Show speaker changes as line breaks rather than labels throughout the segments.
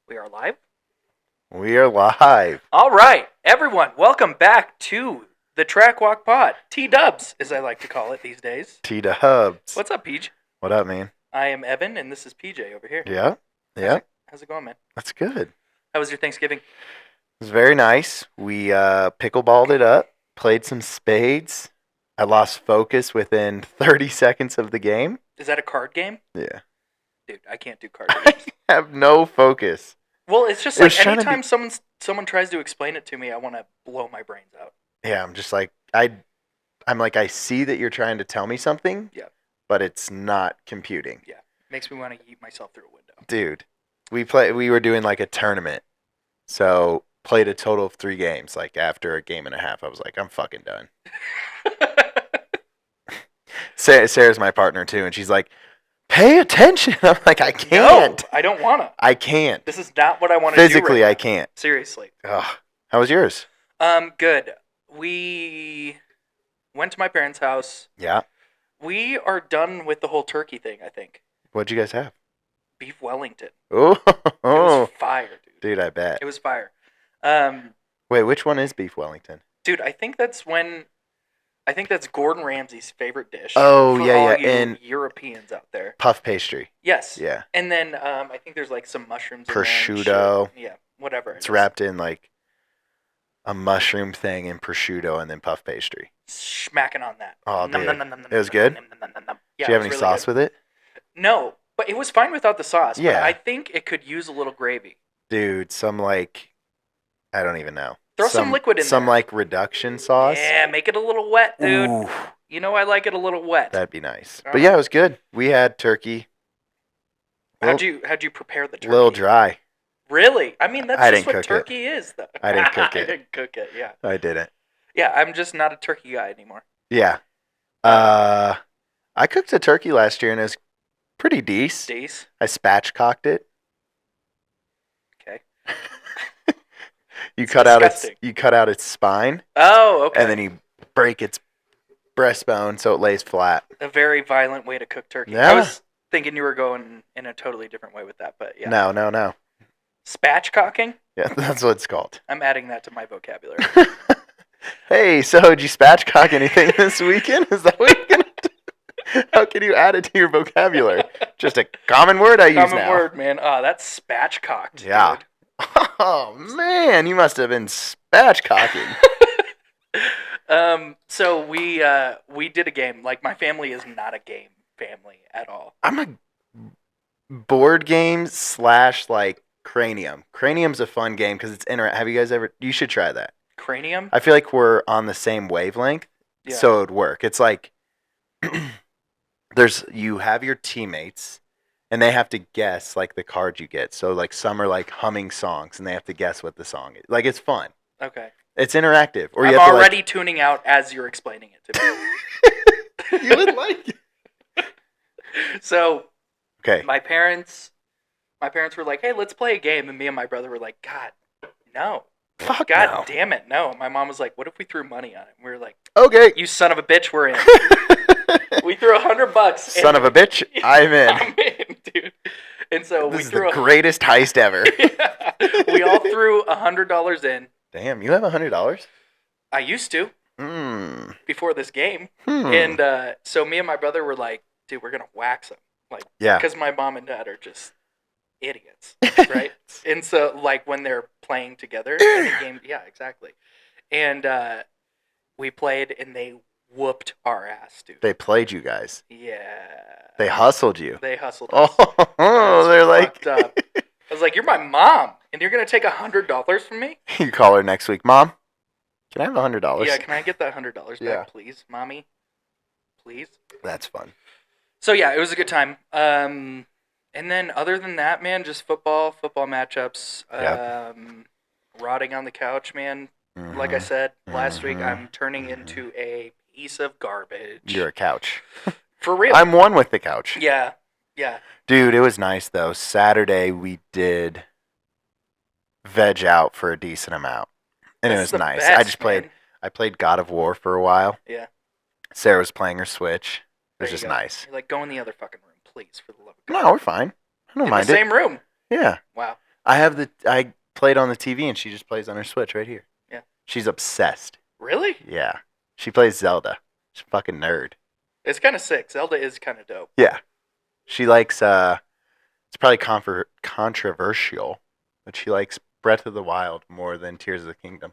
We are live?
We are live.
All right, everyone, welcome back to the Track Walk Pod. T-Dubs, as I like to call it these days.
T-Dubs.
What's up, Peach?
What up, man?
I am Evan, and this is PJ over here.
Yeah?
How's it going, man?
That's good.
How was your Thanksgiving?
It was very nice. We pickleballed it up, played some spades. I lost focus within 30 seconds of the game.
Is that a card game?
Yeah.
Dude, I can't do card
I
games.
have no focus.
Well, it's just
It was
like
trying to
anytime someone tries to explain it to me, I want to blow my brains out.
Yeah, I'm just like, I'm like, I see that you're trying to tell me something,
Yeah.
but it's not computing.
Yeah, makes me want to eat myself through a window.
Dude, we were doing like a tournament. So played a total of 3 games. Like after a game and a half, I was like, I'm fucking done. Sarah's my partner too, and she's like, pay attention. I'm like, I can't.
No, I don't want to.
I can't.
This is not what I want to do
Physically,
right
I
now.
can't.
Seriously.
Ugh. How was yours?
Good. We went to my parents' house.
Yeah.
We are done with the whole turkey thing, I think.
What'd you guys have?
Beef Wellington.
Oh,
It was fire, dude.
I bet.
It was fire.
Wait, which one is beef Wellington?
Dude, I think that's Gordon Ramsay's favorite dish.
Oh,
for
yeah,
all
yeah,
you
and-
Europeans out there.
Puff pastry.
Yes.
Yeah.
And then I think there's like some mushrooms in there and
Prosciutto.
shit. Yeah, whatever.
It's wrapped in like a mushroom thing and prosciutto and then puff pastry.
Smacking on that.
Oh,
Nom,
dude.
nom, nom, nom,
It was
nom,
good?
nom, nom, nom, nom, nom.
Do
Yeah,
you have
it
any
was really
sauce
good.
with it?
No, but it was fine without the sauce.
Yeah.
But I think it could use a little gravy.
Dude, some like, I don't even know.
Throw some liquid in
Some
there.
like reduction sauce.
Yeah, make it a little wet, dude.
Ooh,
You know I like it a little wet.
that'd be nice.
All
But yeah, it was good. We had turkey.
How'd you prepare the turkey?
A little dry.
Really? I mean, that's
I
just
didn't
what
cook it.
turkey is, though.
I didn't cook
I
it.
didn't cook it. Yeah.
I didn't.
Yeah, I'm just not a turkey guy anymore.
Yeah. I cooked a turkey last year and it was pretty decent.
Days.
I spatchcocked it.
Okay.
You
It's
cut out its spine
Oh, okay.
and then you break its breastbone so it lays flat.
A very violent way to cook turkey.
Yeah.
I was thinking you were going in a totally different way with that, but yeah.
No.
Spatchcocking?
Yeah, that's what it's called.
I'm adding that to my vocabulary.
Hey, so did you spatchcock anything this weekend? Is that what you're gonna do? How can you add it to your vocabulary? Just a common word I use
Common
now.
word, man. That's spatchcocked.
Yeah.
Dude.
Oh man, you must have been spatchcocking.
So we did a game. Like, my family is not a game family at all.
I'm a board game / like Cranium. Cranium's a fun game because it's have you guys ever? You should try that.
Cranium?
I feel like we're on the same wavelength,
Yeah.
so it'd work. It's like you have your teammates, and they have to guess like the cards you get. So like some are like humming songs, and they have to guess what the song is. Like it's fun.
Okay.
It's interactive. Or
I'm
you have
already tuning out as you're explaining it to me.
you would like it.
So
Okay.
my parents were like, "Hey, let's play a game," and me and my brother were like, "God, no,
Fuck
God
no.
damn it, no." My mom was like, "What if we threw money on it?" And we were like,
Okay.
"You son of a bitch, we're in." We threw $100.
Son of a bitch, I'm in.
I'm in, dude. And so
This
we
is
threw
the greatest heist ever.
we all threw $100 in.
Damn, you have $100?
I used to
Hmm.
before this game,
Hmm.
and so me and my brother were like, "Dude, we're gonna wax them." Like,
Yeah.
because my mom and dad are just idiots, right? And so, like, when they're playing together in a game, yeah, exactly. And we played, and they whooped our ass, dude.
They played you guys.
Yeah.
They hustled you.
They hustled us.
Oh, they're like,
Fucked up. I was like, "You're my mom, and you're gonna take $100 from me?"
you call her next week, Mom. Can I have $100?
Yeah, can I get that $100 back,
Yeah.
please, mommy? Please.
That's fun.
So yeah, it was a good time. And then other than that, man, just football matchups.
Yep.
Rotting on the couch, man. Like I said last week,
Mhm.
I'm turning into a piece of garbage.
You're a couch.
For real.
I'm one with the couch.
Yeah.
Dude, it was nice though. Saturday we did veg out for a decent amount. And
That's
it was
the
nice.
best,
I just played
man.
I played God of War for a while.
Yeah.
Sarah was playing her Switch. It was
There you
just
go.
nice.
You're like, go in the other fucking room, please, for the love of God.
No, we're fine. I don't
In
mind
the
it.
same room.
Yeah.
Wow.
I played on the TV, and she just plays on her Switch right here.
Yeah.
She's obsessed.
Really?
Yeah. She plays Zelda. She's a fucking nerd.
It's kind of sick. Zelda is kind of dope.
Yeah. She likes, it's probably controversial, but she likes Breath of the Wild more than Tears of the Kingdom.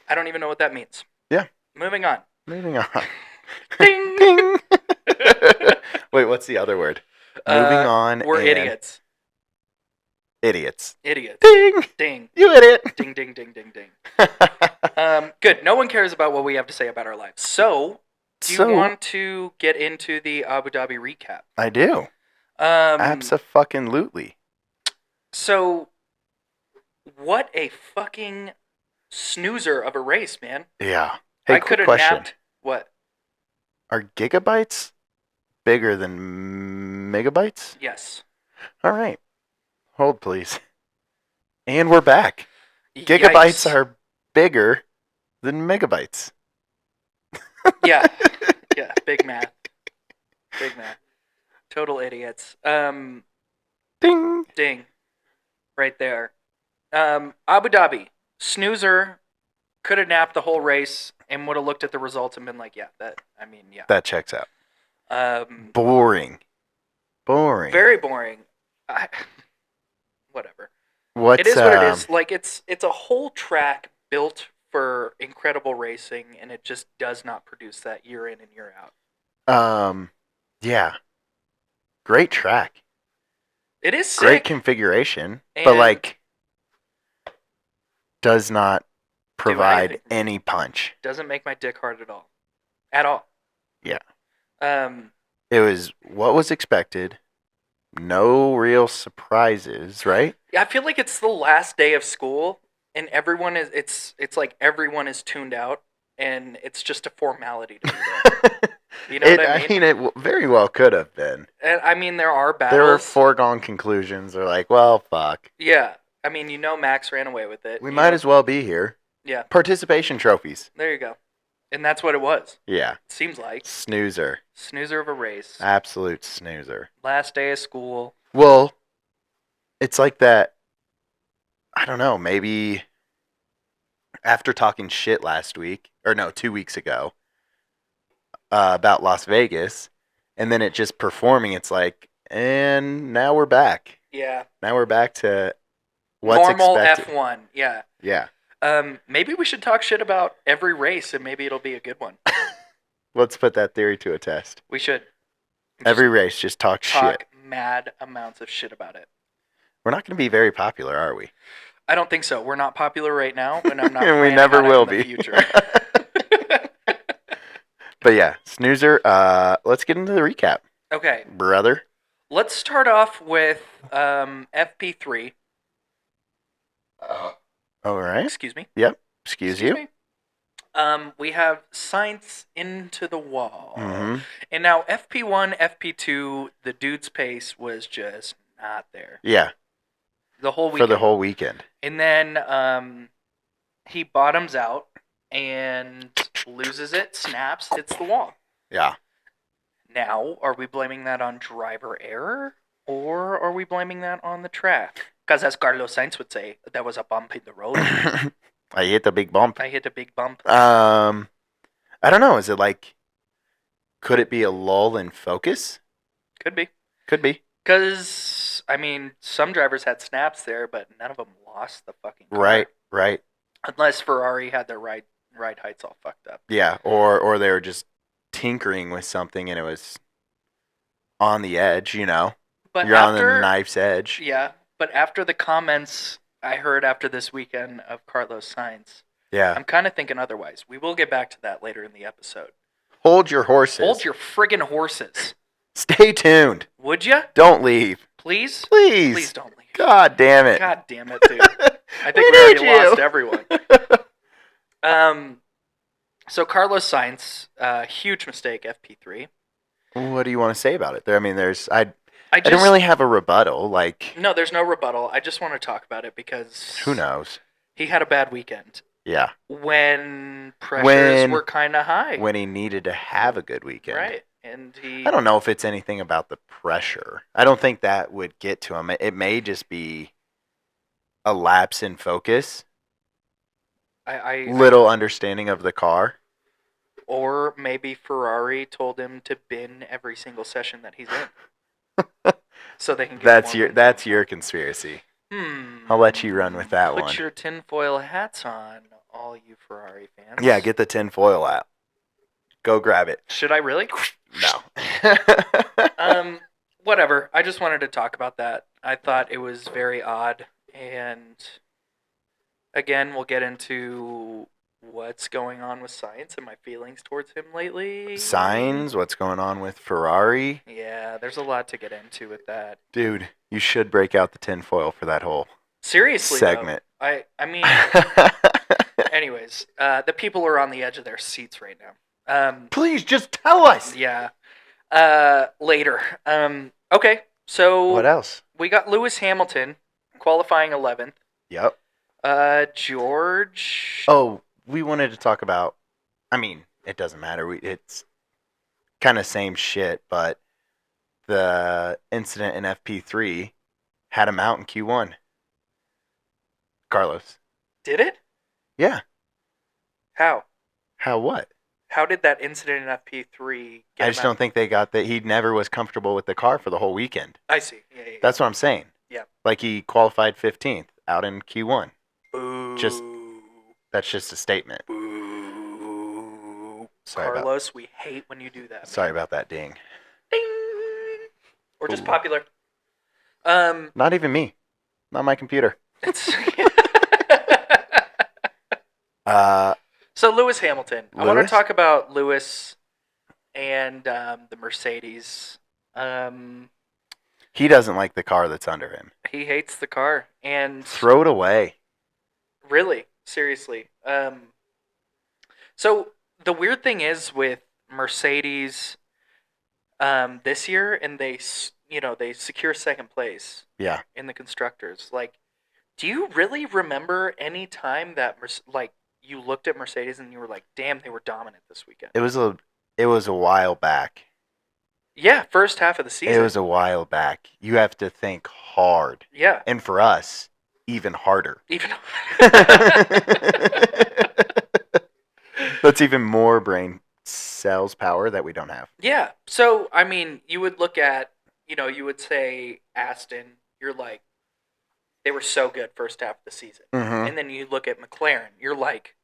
I don't even know what that means.
Yeah.
Moving on.
Moving on.
Ding!
Ding! Wait, what's the other word? Moving on.
We're idiots.
Idiots.
Idiots.
Ding!
Ding.
You idiot!
Ding, ding, ding, ding, ding. Good. No one cares about what we have to say about our lives. So, do you want to get into the Abu Dhabi recap?
I do. Abso-fucking-lutely.
So, what a fucking snoozer of a race, man.
Yeah. Hey,
I
quick question.
Napped. What?
Are gigabytes bigger than megabytes?
Yes.
All right. Hold, please. And we're back. Gigabytes are bigger than megabytes.
Yeah. Yeah. Big math. Big math. Total idiots.
Ding.
Ding. Right there. Abu Dhabi. Snoozer. Could have napped the whole race and would have looked at the results and been like, yeah.
That checks out.
Boring.
Boring.
Very boring. Whatever.
It
is what it is. Like, it's a whole track built for incredible racing, and it just does not produce that year in and year out.
Yeah. Great track.
It is sick.
Great configuration, but like does not provide any punch.
Doesn't make my dick hard at all. At all.
Yeah.
It
was what was expected. No real surprises, right?
I feel like it's the last day of school, and everyone is. It's like everyone is tuned out, and it's just a formality to be there. You know what I mean?
It very well could have been.
And I mean, there are battles.
There were foregone conclusions. They're like, well, fuck.
Yeah, I mean, Max ran away with it.
We might as well be here.
Yeah.
Participation trophies.
There you go. And that's what it was.
Yeah.
Seems like.
Snoozer.
Snoozer of a race.
Absolute snoozer.
Last day of school.
Well, it's like that. I don't know. Maybe after talking shit last week, or no, 2 weeks ago, about Las Vegas, and then it just performing, it's like, and now we're back.
Yeah.
Now we're back to what's
normal
expected.
F1. Yeah.
Yeah.
Maybe we should talk shit about every race, and maybe it'll be a good one.
Let's put that theory to a test.
We should.
Every race, just talk shit.
Mad amounts of shit about it.
We're not going to be very popular, are we?
I don't think so. We're not popular right now, and I'm not.
And we never will be.
Future.
But yeah, snoozer. Let's get into the recap.
Okay,
brother.
Let's start off with FP3.
All right.
Excuse me.
Yep. Excuse you.
Me. We have Sainz into the wall.
Mm-hmm.
And now FP1, FP2, the dude's pace was just not there.
Yeah.
The whole weekend.
For the whole weekend.
And then he bottoms out and loses it, snaps, hits the wall.
Yeah.
Now, are we blaming that on driver error, or are we blaming that on the track? Because as Carlos Sainz would say, that was a bump in the road.
I hit a big bump.
I hit a big bump.
I don't know. Is it like, could it be a lull in focus?
Could be.
Could be.
Because, I mean, some drivers had snaps there, but none of them lost the fucking car.
Right.
Unless Ferrari had their ride heights all fucked up.
Yeah, or they were just tinkering with something and it was on the edge, you know?
But
you're on the knife's edge.
Yeah, but after the comments I heard after this weekend of Carlos Sainz,
yeah,
I'm kind of thinking otherwise. We will get back to that later in the episode.
Hold your horses.
Hold your friggin' horses.
Stay tuned.
Would ya?
Don't leave.
Please?
Please.
Please don't leave.
God damn it.
God damn it, dude. I think we already lost everyone. So Carlos Sainz, huge mistake, FP3.
What do you want to say about it? I mean, I didn't really have a rebuttal.
No, there's no rebuttal. I just want to talk about it because
who knows?
He had a bad weekend.
Yeah.
When pressures were kind of high.
When he needed to have a good weekend.
Right. And
I don't know if it's anything about the pressure. I don't think that would get to him. It may just be a lapse in focus,
I
little understanding of the car.
or maybe Ferrari told him to bin every single session that he's in, so they can get
That's your conspiracy. I'll let you run with that one.
Put your tinfoil hats on, all you Ferrari fans.
Yeah, get the tin foil out. Go grab it.
Should I really?
No.
Whatever. I just wanted to talk about that. I thought it was very odd, and again, we'll get into what's going on with Sainz and my feelings towards him lately.
Sainz, what's going on with Ferrari?
Yeah, there's a lot to get into with that.
Dude, you should break out the tin foil for that whole
Seriously,
segment.
Though, I mean, anyways, the people are on the edge of their seats right now.
Please just tell us.
Yeah. Later. Okay, so
What else?
we got Lewis Hamilton qualifying 11th.
Yep.
George.
Oh, we wanted to talk about. I mean, it doesn't matter. It's kind of same shit, but the incident in FP3 had him out in Q1. Carlos.
Did it?
Yeah.
How?
How what?
How did that incident in FP3 get
I just don't think they got that. He never was comfortable with the car for the whole weekend.
I see. Yeah.
That's what I'm saying.
Yeah.
Like he qualified 15th out in Q1.
Boo.
That's just a statement.
Boo.
Sorry
Carlos, we hate when you do that.
Sorry about that ding.
Ding. Or just popular.
Not even me. Not my computer.
It's
Uh,
So Lewis Hamilton. I want
Lewis?
to talk about Lewis and the Mercedes.
he doesn't like the car that's under him.
He hates the car, and
Throw it away.
really, seriously. So the weird thing is with Mercedes this year, and they secure second place
Yeah.
in the constructors. Like, do you really remember any time that you looked at Mercedes and you were like, "Damn, they were dominant this weekend"?
It was a while back.
Yeah, first half of the season.
It was a while back. You have to think hard.
Yeah.
And for us, even harder.
Even
That's even more brain cells power that we don't have.
Yeah. So, I mean, you would look at, you would say Aston, you're like, they were so good first half of the season.
Mm-hmm.
And then you look at McLaren, you're like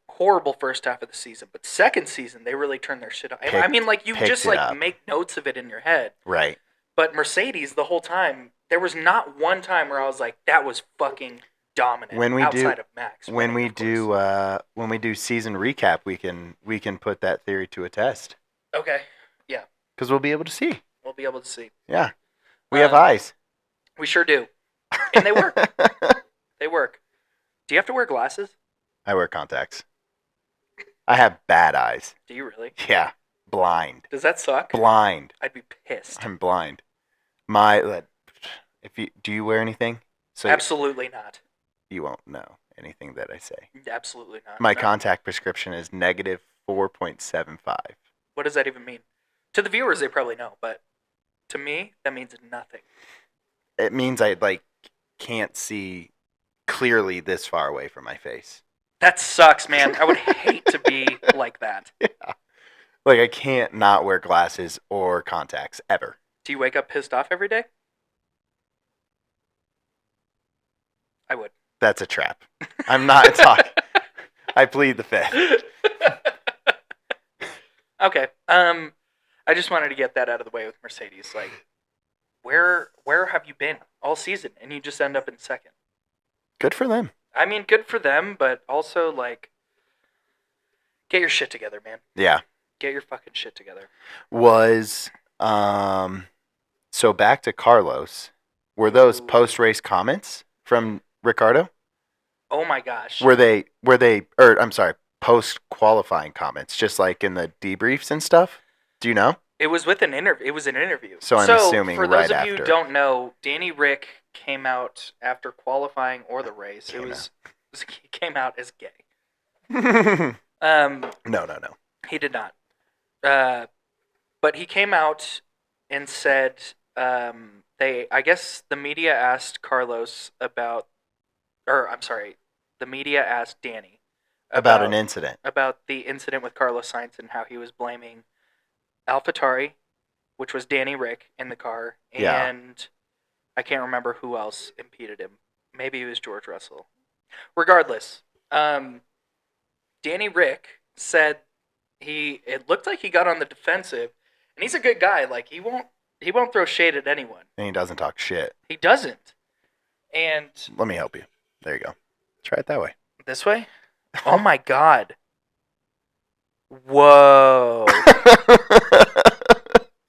horrible first half of the season, but second season they really turned their shit on. I mean, like you just like make notes of it in your head.
Right.
But Mercedes the whole time, there was not one time where I was like, that was fucking dominant outside of Max.
When we do season recap, we can put that theory to a test.
Okay. Yeah.
Because we'll be able to see.
We'll be able to see.
Yeah. We have eyes.
We sure do. And they work. They work. Do you have to wear glasses?
I wear contacts. I have bad eyes.
Do you really?
Yeah. Blind.
Does that suck?
Blind.
I'd be pissed.
I'm blind. Do you wear anything? So
Absolutely not.
You won't know anything that I say.
Absolutely not.
My contact prescription is negative 4.75.
What does that even mean? To the viewers, they probably know, but to me, that means nothing.
It means I can't see clearly this far away from my face.
That sucks, man. I would hate to be like that.
Yeah. Like I can't not wear glasses or contacts ever.
Do you wake up pissed off every day? I would.
That's a trap. I'm not talking. I plead the fifth.
Okay. I just wanted to get that out of the way with Mercedes. Like, where have you been all season, and you just end up in second?
Good for them.
I mean, good for them, but also like, get your shit together, man.
Yeah.
Get your fucking shit together.
So back to Carlos. Were those post-race comments from Ricardo?
Oh my gosh.
Post-qualifying comments, just like in the debriefs and stuff? Do you know?
It was with an interview. It was an interview.
So I'm assuming
for
right
those of you
after.
who don't know, Danny Ric came out after qualifying or the race. He came out as gay.
No.
He did not. But he came out and said I guess the media asked Carlos about the media asked Danny
About an incident.
about the incident with Carlos Sainz and how he was blaming AlphaTauri, which was Danny Ric in the car,
Yeah.
and I can't remember who else impeded him. Maybe it was George Russell. Regardless, Danny Ric said it looked like he got on the defensive, and he's a good guy. Like he won't throw shade at anyone.
And he doesn't talk shit.
He doesn't. And
Let me help you. There you go. Try it that way.
this way? Oh my god. Whoa.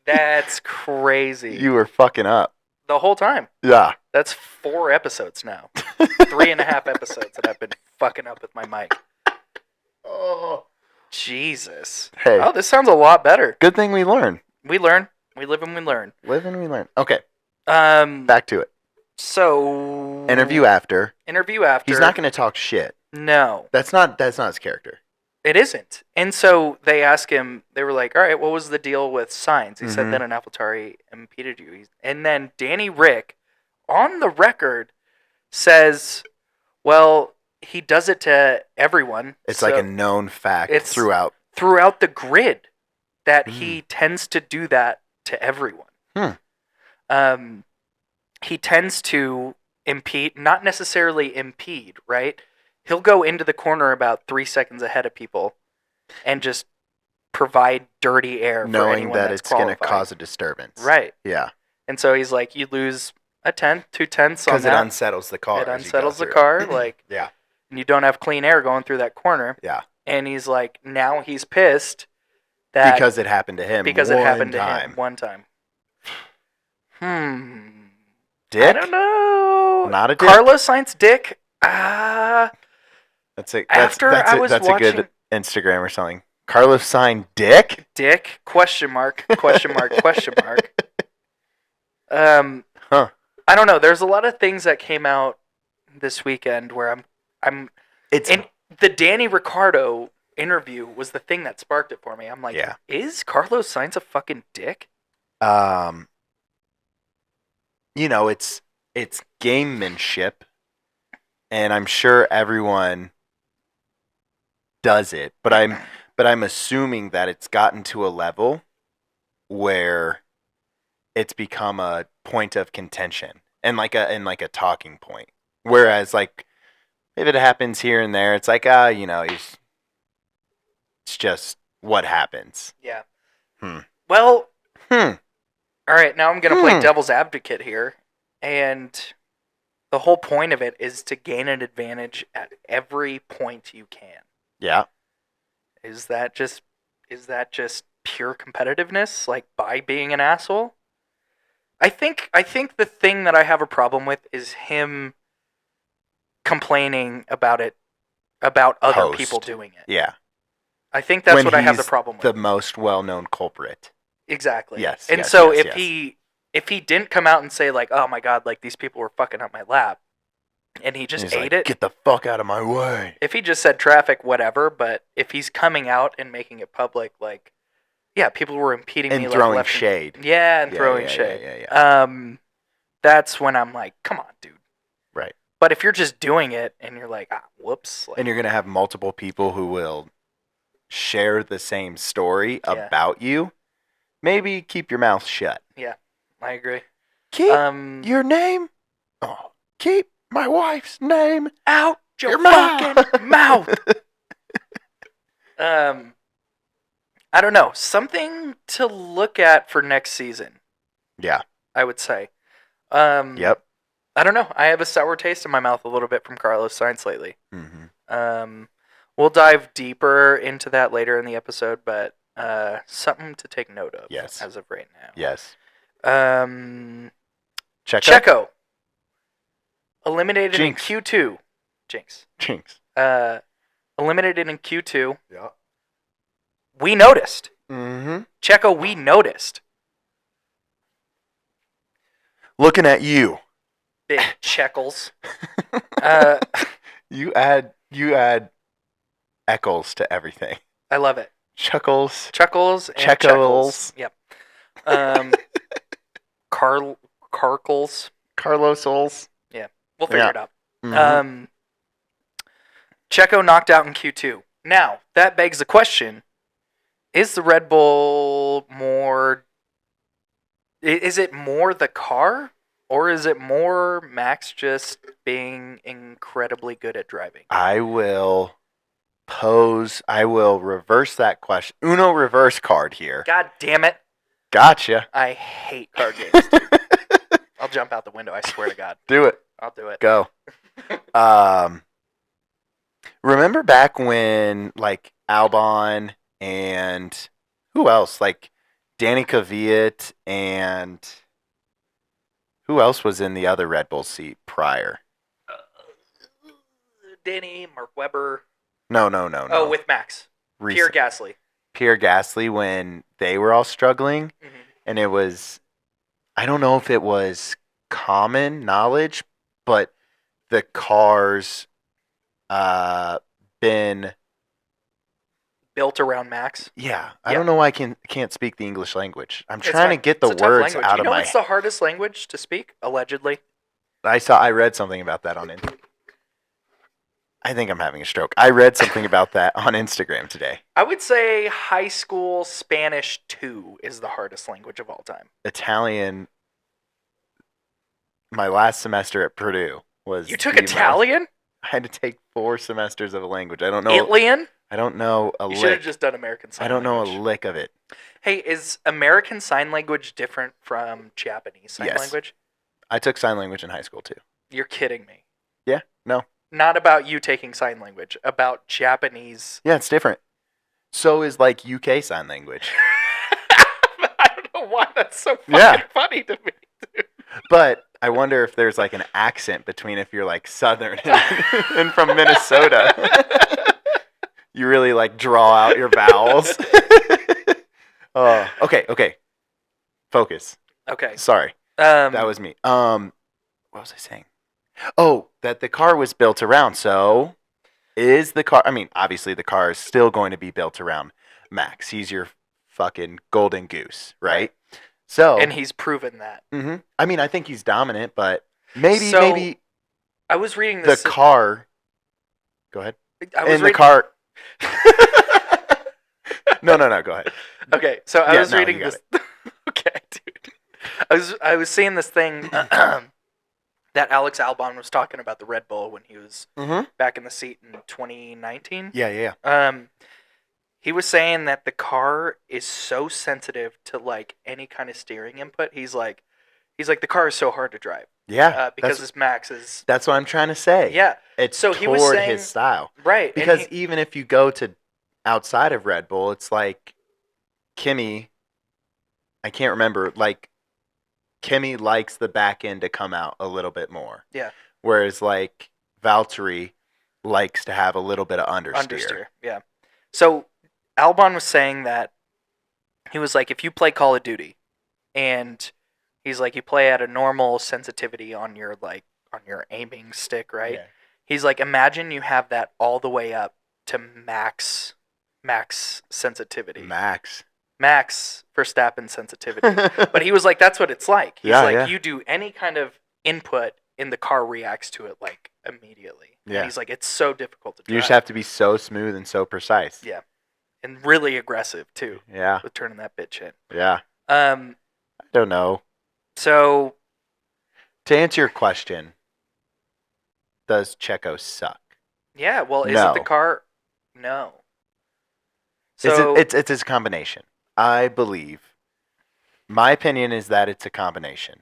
That's crazy.
You were fucking up.
The whole time.
Yeah.
That's 4 episodes now. 3.5 episodes that I've been fucking up with my mic.
Oh.
Jesus.
Hey.
Oh, this sounds a lot better.
Good thing we learn.
We learn. We live and we learn.
Live and we learn. Okay.
Back
Back to it.
So
Interview after.
He's
not going to talk shit.
No.
That's not his character.
It isn't. And so they asked him, they were like, all right, what was the deal with Sainz? He said
Mhm.
that an AlphaTauri impeded you. And then Danny Ric, on the record, says, well, he does it to everyone.
It's
so
like a known fact
it's
throughout.
throughout the grid that he tends to do that to everyone. He tends to impede, not necessarily impede, right? He'll go into the corner about 3 seconds ahead of people and just provide dirty air for
Knowing
anyone
that
that's
it's going to
qualified.
cause a disturbance.
Right.
Yeah.
And so he's like, you lose a tenth, 2 tenths on
Because it
that.
unsettles the car.
It
as you go
unsettles the
through it.
car, like,
Yeah.
and you don't have clean air going through that corner.
Yeah.
And he's like, now he's pissed that
Because it happened to him.
because
one
it happened to
time.
him one time.
Dick?
I don't know.
Not a dick?
Carlos Sainz dick.
That's a
After
that's
I
a,
was
that's
watching
a good Instagram or something. Carlos Sainz dick?
Dick? Question mark? Question mark? Question mark?
Huh.
I don't know. There's a lot of things that came out this weekend where
It's
and the Danny Ricciardo interview was the thing that sparked it for me. I'm like,
Yeah.
is Carlos Sainz a fucking dick?
you know, it's gamemanship, and I'm sure everyone does it, but I'm assuming that it's gotten to a level where it's become a point of contention and like a talking point. Whereas like if it happens here and there, it's like it's just what happens.
Yeah.
Hmm.
Well,
Hmm.
all right, now I'm going to play devil's advocate here. And the whole point of it is to gain an advantage at every point you can.
Yeah.
Is that just pure competitiveness, like by being an asshole? I think the thing that I have a problem with is him complaining about other
Post.
people doing it.
Yeah.
I think that's
When
what I have the
he's
problem with.
The most well-known culprit.
Exactly.
Yes.
And
yes,
so
yes,
if
yes.
he didn't come out and say like, "Oh my god, like these people were fucking up my lap," and he just
He's
ate
like,
it.
Get the fuck out of my way.
If he just said traffic, whatever. But if he's coming out and making it public, like, yeah, people were impeding
And
me,
throwing
like, left
shade.
Yeah, and
Yeah,
throwing
yeah,
shade.
yeah.
That's when I'm like, come on, dude.
Right.
But if you're just doing it and you're like, whoops, like,
And you're going to have multiple people who will share the same story
Yeah.
about you, maybe keep your mouth shut.
yeah, I agree.
Keep your name. Oh, keep my wife's name
out your
mouth.
fucking mouth. I don't know. Something to look at for next season,
Yeah.
I would say.
Yep.
I don't know. I have a sour taste in my mouth a little bit from Carlos Sainz lately.
Mm-hmm.
We'll dive deeper into that later in the episode, but something to take note of.
Yes.
As of right now.
Yes.
Checo. Eliminated
Jinx.
in Q2. Jinx. Eliminated in Q2.
Yeah.
We noticed.
Mm-hmm.
Checo, we noticed.
Looking at you.
Big Checkles.
You add eccles to everything.
I love it.
Chuckles.
Chuckles and
Checkles.
Checkles. Yep. Carkles.
Carlos Souls.
We'll figure it out. Um, Checo knocked out in Q2. Now, that begs the question, is the Red Bull more... Is it more the car? Or is it more Max just being incredibly good at driving?
I will reverse that question. Uno reverse card here.
God damn it.
Gotcha.
I hate card games, dude. I'll jump out the window, I swear to God.
Do it.
I'll do it.
Go. Remember back when, like, Albon and who else? Like, Danny Kvyat and who else was in the other Red Bull seat prior?
Danny, Mark Webber.
No.
Oh, with Max. Pierre Gasly.
Pierre Gasly when they were all struggling.
Mm-hmm.
And it was, I don't know if it was common knowledge, but the car's been
built around Max.
Yeah, I don't know why I can't speak the English language. I'm
It's
trying
fine.
to get
It's
the
a tough
words
language.
out
You
of
know
my.
what's the hardest language to speak? Allegedly.
I read something about that on. I think I'm having a stroke. I read something about that on Instagram today.
I would say high school Spanish 2 is the hardest language of all time.
Italian. My last semester at Purdue was.
You took Italian?
I had to take 4 semesters of a language. I don't know.
Italian?
I don't know a
lick. You
lick.
should have just done American Sign Language.
I don't know a lick of it.
Hey, is American Sign Language different from Japanese Sign Language?
I took sign language in high school too.
You're kidding me.
Yeah, no.
Not about you taking sign language, about Japanese.
Yeah, it's different. So is like UK sign language.
I don't know why that's so fucking funny to me, dude.
But I wonder if there's like an accent between if you're like Southern and from Minnesota. You really like draw out your vowels. Okay. Focus.
Okay.
Sorry. That was me. What was I saying? Oh, that the car was built around. So is the car, I mean, obviously the car is still going to be built around Max. He's your fucking golden goose, right? So,
and he's proven that.
Mm-hmm. I mean, I think he's dominant, but maybe
I was reading this.
The car. Go ahead.
The
car. No. Go ahead.
Okay, so I was reading this. Okay, dude. I was seeing this thing that Alex Albon was talking about the Red Bull when he was back in the seat in 2019.
Yeah.
He was saying that the car is so sensitive to like any kind of steering input. He's like the car is so hard to drive.
Yeah,
because this Max is.
That's what I'm trying to say.
Yeah,
it's
so
toward
he was saying,
his style,
right?
Because even if you go to outside of Red Bull, it's like Kimi. I can't remember. Like Kimi likes the back end to come out a little bit more.
Yeah.
Whereas like Valtteri likes to have a little bit of understeer.
Yeah. So Albon was saying that he was like, if you play Call of Duty, and he's like, you play at a normal sensitivity on your aiming stick, right? Yeah. He's like, imagine you have that all the way up to max sensitivity. Max Verstappen sensitivity. But he was like, that's what it's like. He's you do any kind of input and the car reacts to it like immediately. Yeah. And he's like, it's so difficult to drive.
You just have to be so smooth and so precise.
Yeah. And really aggressive too.
Yeah.
With turning that bitch in.
Yeah. I don't know.
So
to answer your question, does Checo suck?
Yeah, well, is it the car? No.
So it's a combination. I believe. My opinion is that it's a combination.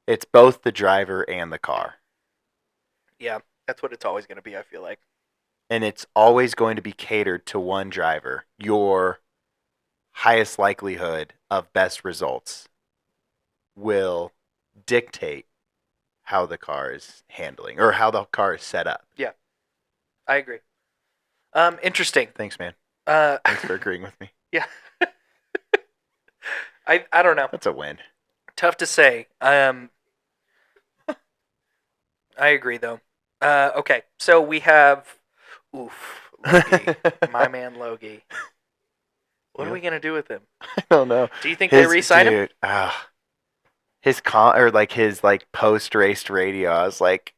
It's both the driver and the car.
Yeah, that's what it's always going to be, I feel like.
And it's always going to be catered to one driver. Your highest likelihood of best results will dictate how the car is handling or how the car is set up.
Yeah, I agree. Interesting.
Thanks, man. Thanks for agreeing with me.
Yeah. I don't know.
That's a win.
Tough to say. I agree, though. Okay, so we have... Logie. My man Logie. What are we going to do with him?
I don't know.
Do you think they re-sign him?
His post-race radio, I was like,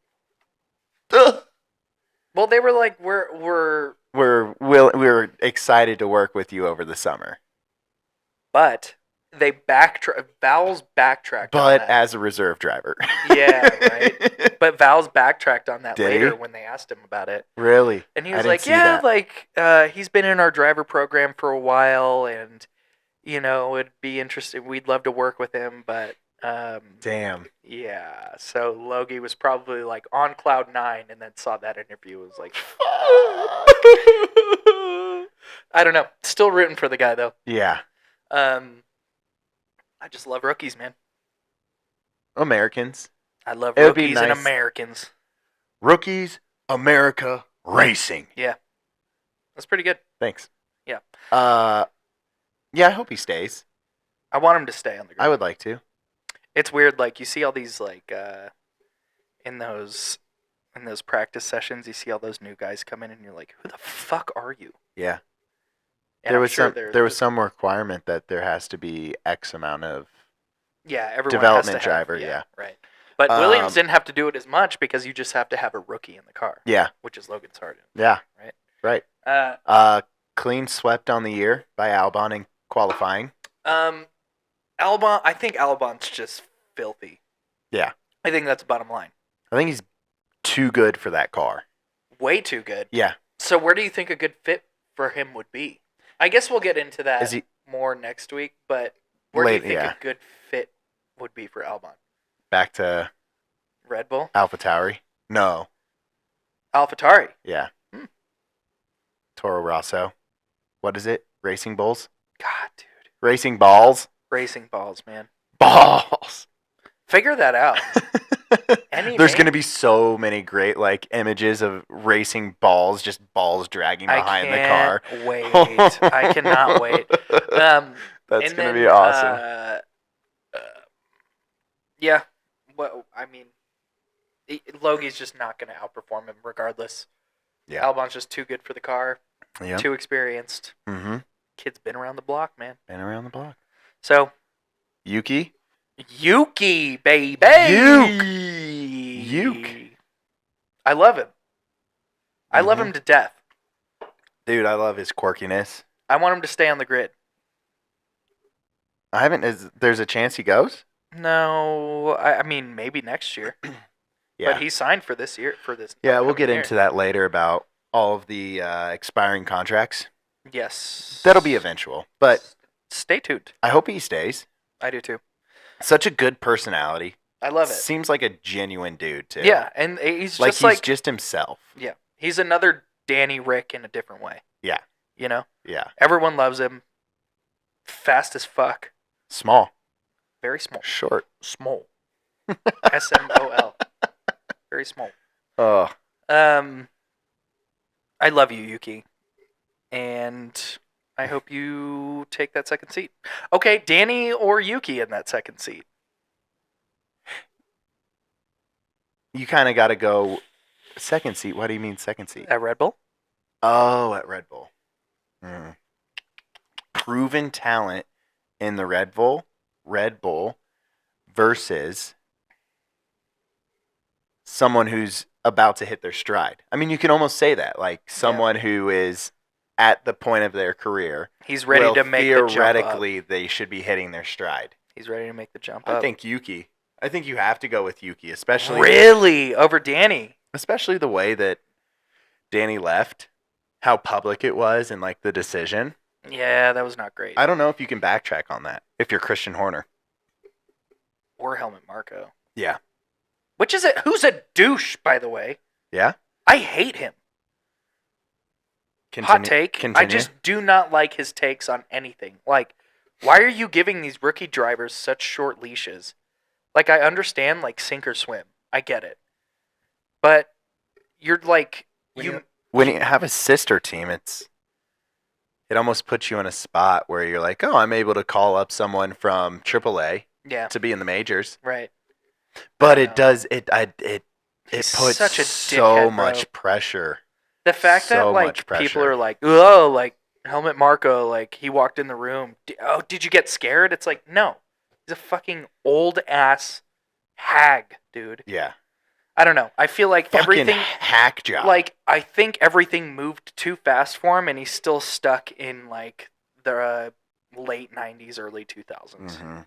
Well, they were like, we're
we're excited to work with you over the summer.
But they Val's backtracked on
But
that.
as a reserve driver.
Yeah, right. But Val's backtracked on that
Did
later
he?
when they asked him about it.
Really?
And he
I
was
didn't
like,
see
yeah,
that.
like he's been in our driver program for a while, and it'd be interesting. We'd love to work with him, but
Damn.
yeah. So Logie was probably like on cloud 9, and then saw that interview. Was like, I don't know. Still rooting for the guy though.
Yeah.
I just love rookies, man.
Americans.
I love
It would be
rookies and
nice.
Americans.
Rookies, America, racing.
Yeah. That's pretty good.
Thanks.
Yeah.
Yeah, I hope he stays.
I want him to stay on the grid.
I would like to.
It's weird, like you see all these like in those practice sessions, you see all those new guys come in, and you're like, who the fuck are you?
Yeah.
And
There
I'm
was
sure
there was some requirement that there has to be X amount of
everyone
development
has to have,
driver. Yeah.
right. But Williams didn't have to do it as much because you just have to have a rookie in the car.
Yeah.
Which is Logan Sargent.
Yeah.
Right.
Right. Clean swept on the year by Albon in qualifying.
Albon, I think Albon's just filthy.
Yeah.
I think that's the bottom line.
I think he's too good for that car.
Way too good.
Yeah.
So where do you think a good fit for him would be? I guess we'll get into that more next week, but where do you think a good fit would be for Albon?
Back to
Red Bull?
AlphaTauri? No.
AlphaTauri?
Yeah. Toro Rosso. What is it? Racing Bulls?
God, dude.
Racing Balls?
Racing balls, man.
Balls!
Figure that out.
There's going to be so many great images of racing balls, just balls dragging behind the car.
Wait. I cannot wait.
That's going to be awesome.
Yeah. Well, I mean, Logie's just not going to outperform him regardless.
Yeah.
Albon's just too good for the car.
Yeah.
Too experienced.
Mm-hmm.
Kid's been around the block, man.
Been around the block.
So.
Yuki,
baby.
Yuki.
I love him. I love him to death.
Dude, I love his quirkiness.
I want him to stay on the grid.
There's a chance he goes?
No, I mean, maybe next year.
Yeah.
But he signed for this year.
Yeah, we'll get into that later about all of the expiring contracts.
Yes.
That'll be eventual. But
stay tuned.
I hope he stays.
I do too.
Such a good personality.
I love it.
Seems like a genuine dude too.
Yeah, and he's just
he's just himself.
Yeah. He's another Danny Ric in a different way.
Yeah.
You know?
Yeah.
Everyone loves him. Fast as fuck.
Small.
Very small.
Short.
Small. SMOL. Very small.
Oh.
I love you, Yuki. And I hope you take that second seat. Okay, Danny or Yuki in that second seat?
You kind of got to go second seat. What do you mean second seat?
At Red Bull?
Oh, at Red Bull. Proven talent in the Red Bull versus someone who's about to hit their stride. I mean, you can almost say that. Like someone who is at the point of their career.
He's ready to make the jump up.
Theoretically, they should be hitting their stride.
He's ready to make the jump up.
I think Yuki. I think you have to go with Yuki, especially...
Really? Over Danny?
Especially the way that Danny left, how public it was, and the decision.
Yeah, that was not great.
I don't know if you can backtrack on that, if you're Christian Horner.
Or Helmut Marko.
Yeah.
Who's a douche, by the way.
Yeah?
I hate him. Hot take.
Continue.
I just do not like his takes on anything. Why are you giving these rookie drivers such short leashes? I understand, sink or swim. I get it. But you're
when you have a sister team, it almost puts you in a spot where you're like, oh, I'm able to call up someone from AAA to be in the majors.
Right.
But it puts
such a
so
dickhead,
much pressure.
The fact
so
that
much pressure.
people are like, oh, Helmut Marko, he walked in the room. Did you get scared? It's no. He's a fucking old ass hag, dude.
Yeah.
I don't know. I feel like
Fucking
everything,
hack job.
like, I think everything moved too fast for him, and he's still stuck in, like, the late 90s, early 2000s.
Mm-hmm.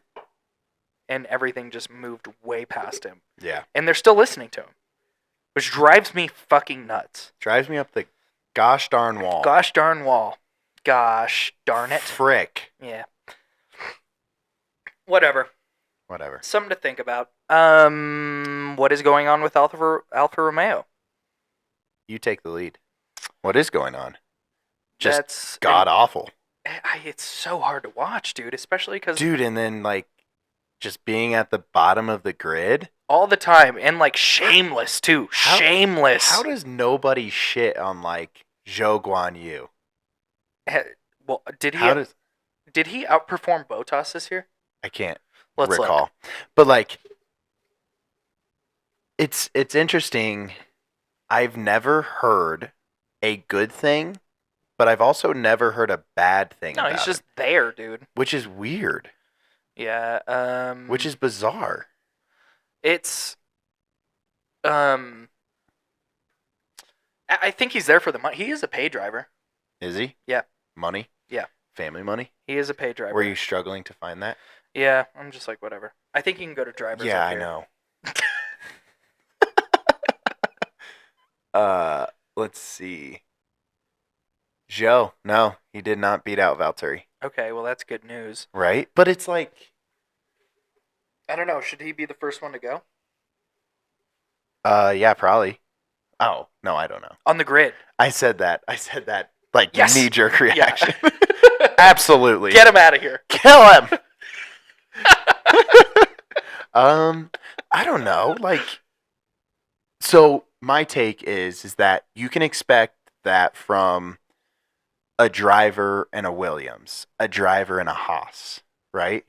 And everything just moved way past him.
Yeah.
And they're still listening to him, which drives me fucking nuts.
Drives me up the gosh darn wall.
Gosh darn wall. Gosh darn it.
Frick.
Yeah. Whatever. Something to think about. What is going on with Alfa Romeo?
You take the lead. What is going on? Just
That's
god awful.
It's so hard to watch, dude, especially because...
Dude, and then, like, just being at the bottom of the grid.
All the time. And, like, shameless, too. Shameless.
How does nobody shit on, like, Zhou Guanyu?
Well, did he outperform Bottas this year?
I can't
Let's
recall.
look.
But, like, it's interesting. I've never heard a good thing, but I've also never heard a bad thing about
he's just
it,
there, dude.
which is weird.
Yeah.
Which is bizarre.
It's... I think he's there for the money. He is a pay driver.
Is he?
Yeah.
Money?
Yeah.
Family money?
He is a pay driver.
Were you struggling to find that?
Yeah, I'm just like, whatever. I think he can go to drivers.
Yeah,
up
I
here.
know. Let's see. Zhou, no, he did not beat out Valtteri.
Okay, well, that's good news.
Right? But it's like...
I don't know. Should he be the first one to go?
Yeah, probably. Oh, no, I don't know.
On the grid.
I said that, like,
Yes.
knee-jerk reaction.
Yeah.
Absolutely.
Get him out of here.
Kill him! I don't know. Like, so my take is that you can expect that from a driver and a Williams, a driver and a Haas, right?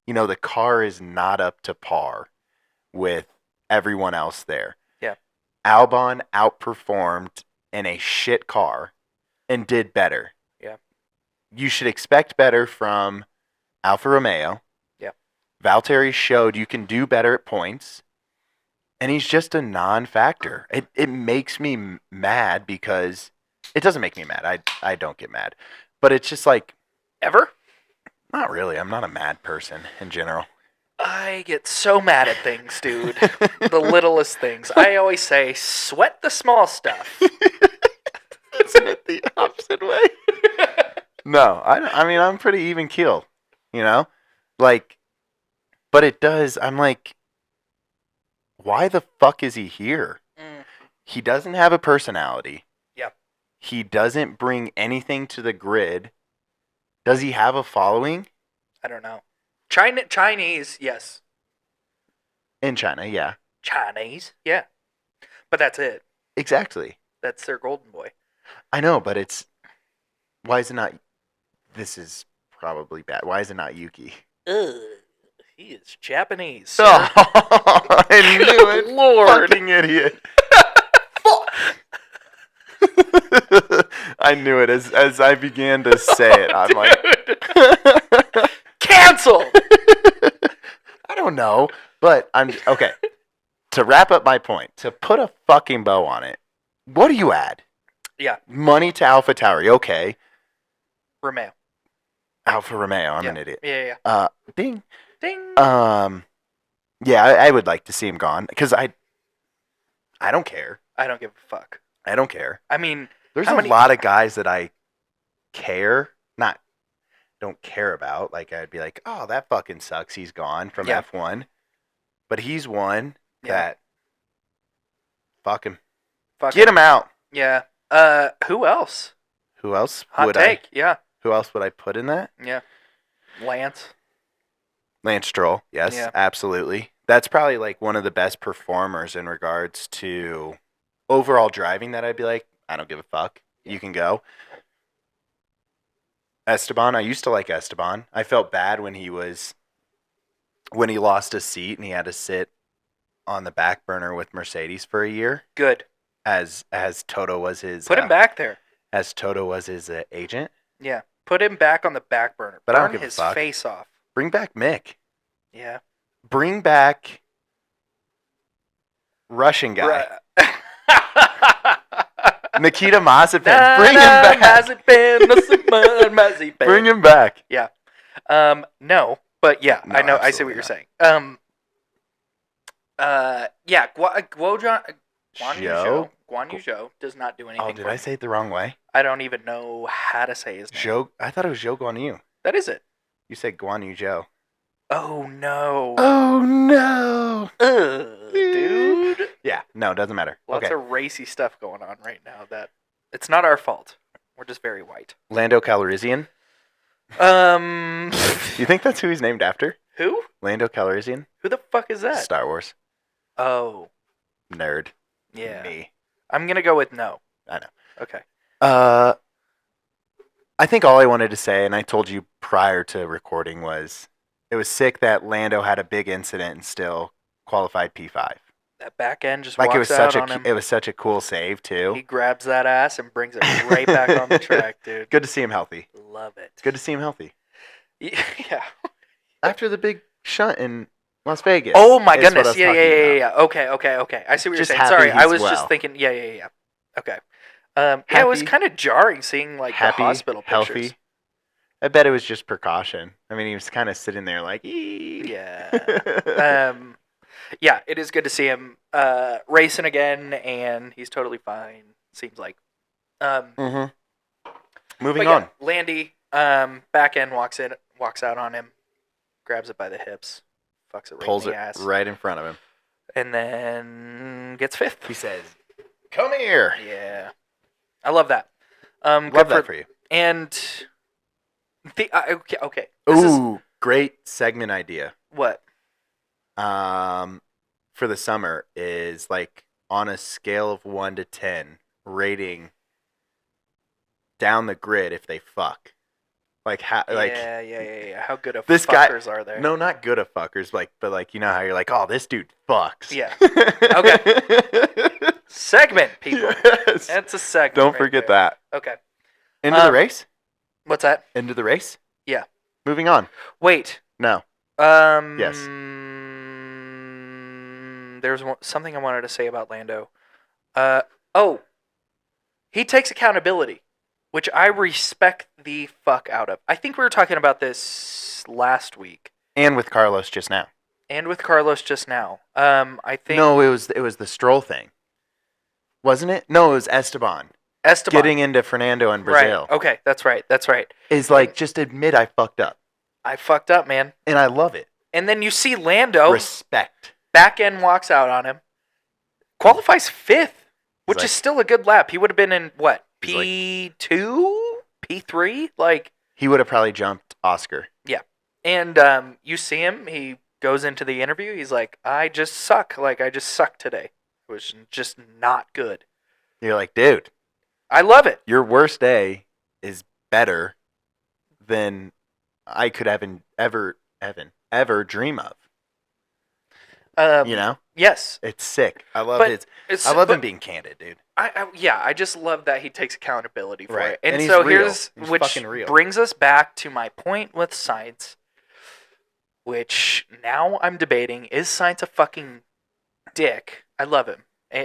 You know, the car is not up to par with everyone else there.
Yeah.
Albon outperformed in a shit car and did better.
Yeah.
You should expect better from Alfa Romeo.
Yeah.
Valtteri showed you can do better at points, and he's just a non-factor. It makes me mad because it doesn't make me mad. I don't get mad. But it's just like...
Ever?
Not really. I'm not a mad person in general.
I get so mad at things, dude. The littlest things. I always say, sweat the small stuff.
Isn't it the opposite way? No, I mean, I'm pretty even keeled, you know? Like, but it does, I'm like, why the fuck is he here? He doesn't have a personality.
Yep.
He doesn't bring anything to the grid. Does he have a following?
I don't know. Chinese, yes.
In China, yeah.
Chinese, yeah. But that's it.
Exactly.
That's their golden boy.
I know, but it's... Why is it not... This is probably bad. Why is it not Yuki?
Ugh. He is Japanese.
Oh, I knew it.
Lord.
Fucking idiot. I knew it as I began to say it. I'm like...
Cancel!
I don't know, but I'm... Okay. To wrap up my point, to put a fucking bow on it, what do you add?
Yeah.
Money to AlphaTauri, okay.
Romeo.
Alfa Romeo, I'm an idiot.
Yeah.
Ding.
Ding.
Yeah, I would like to see him gone because I don't care.
I don't give a fuck.
I don't care.
I mean,
there's a lot of guys that I don't care about. Like, I'd be like, oh, that fucking sucks. He's gone from F1. But he's one that, fuck him. Get him out.
Yeah. Who else?
Who else?
Hot take. Yeah.
Who else would I put in that?
Yeah. Lance
Stroll. Yes,
yeah.
Absolutely. That's probably like one of the best performers in regards to overall driving that I'd be like, I don't give a fuck. You can go. Esteban. I used to like Esteban. I felt bad when he lost his seat and he had to sit on the back burner with Mercedes for a year.
Good.
As Toto was his...
Put him back there.
As Toto was his agent.
Yeah. Put him back on the back burner.
But
Burn
I don't give
his
a fuck.
face off.
Bring back Mick.
Yeah.
Bring back Russian guy.
Right.
Nikita Mazepin. Bring him back.
Mazepin.
Bring him back.
Yeah. No, but yeah,
No,
I know. I see
absolutely
what you're
not.
saying. Yeah, Guan Yu Zhou does not do anything.
Oh, did I say it the wrong way?
I don't even know how to say his name.
Zhou. I thought it was Zhou Guan Yu.
That is it.
You said Guan Yu Zhou.
Oh no.
Oh no.
Dude.
Yeah. No, it doesn't matter.
Lots
Okay.
of racy stuff going on right now. That it's not our fault. We're just very white.
Lando Calrissian. You think that's who he's named after?
Who?
Lando Calrissian.
Who the fuck is that?
Star Wars.
Oh,
Nerd.
yeah.
Me.
I'm gonna go with no.
I know.
Okay.
I think all I wanted to say, and I told you prior to recording, was it was sick that Lando had a big incident and still qualified P5.
That back end just
Like
walks
it was
out
such
on him.
it was such a cool save
He
too.
grabs that ass and brings it right back on the track, dude.
Good to see him healthy.
Love it.
It's good to see him healthy
Yeah.
after the big shunt in Las Vegas.
Oh my
is what I
goodness.
was
Yeah.
talking about.
Okay. I see what
Just
you're saying.
happy
Sorry, I
he's
was just
well.
thinking. Yeah. Okay. Yeah, it was
Happy-
kind of jarring seeing like
Happy,
the hospital pictures.
healthy. I bet it was just precaution. I mean, he was kind of sitting there like, "Ee."
Yeah. Yeah, it is good to see him racing again, and he's totally fine. Seems like.
Mm-hmm. Moving
But yeah,
on.
Landy, back end walks out on him, grabs it by the hips, fucks it right
Pulls
in the
it
ass,
right in front of him.
and then gets fifth.
He says, "Come here."
Yeah, I love that.
Love
Good
that for you.
And the okay. This is
Ooh, great segment idea.
what?
For the summer is like on a scale of 1 to 10, rating down the grid if they fuck. Like how like
Yeah. How good of
this guy-
fuckers are there?
no, not good at fuckers, like but like you know how you're like, "Oh, this dude fucks."
Yeah. Segment, people.
Yes.
That's a segment.
Don't
right
forget
there.
that.
Okay.
Into the race?
What's that?
Into the race?
Yeah.
Moving on.
Wait.
No.
Yes.
Yes.
There's something I wanted to say about Lando. He takes accountability, which I respect the fuck out of. I think we were talking about this last week,
And with Carlos just now.
and with Carlos just now. I think
No, it was the Stroll thing. Wasn't it? No, it was Esteban.
Esteban
Getting into Fernando in Brazil.
Right. Okay, that's right.
Is like, just admit I fucked up.
I fucked up, man.
And I love it.
And then you see Lando
Respect.
back end walks out on him, qualifies fifth, which
like-
is still a good lap. He would have been in what,
He's like-
P2, P3, like.
He would have probably jumped Oscar.
And you see him. He goes into the interview. He's like, "I just suck. Like I just sucked today. It was just not good."
You're like, dude,
I love it.
your worst day is better than I could ever dream of. You know?
Yes.
It's sick. I love
But
it.
It's,
I love
but
him being candid, dude.
I just love that he takes accountability for
Right.
it. And
And he's
so
real.
here's
He's
which
fucking real.
brings us back to my point with Sainz, which now I'm debating, is Sainz a fucking dick? I love him.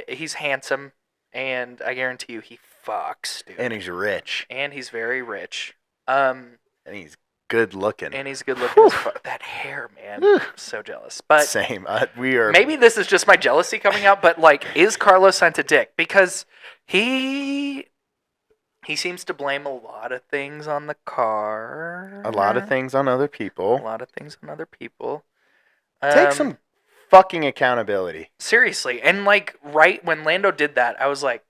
He's handsome, and I guarantee you he fucks, dude.
And he's rich.
And he's very rich.
And he's good looking.
And he's good looking as fuck. That hair, man.
Whew.
I'm so jealous. But
Same. We are.
maybe this is just my jealousy coming out, but like, is Carlos Sainz a dick? Because he seems to blame a lot of things on the car.
A lot of things on other
A
people.
lot of things on other people.
Take some fucking accountability.
Seriously. And like, right when Lando did that, I was like,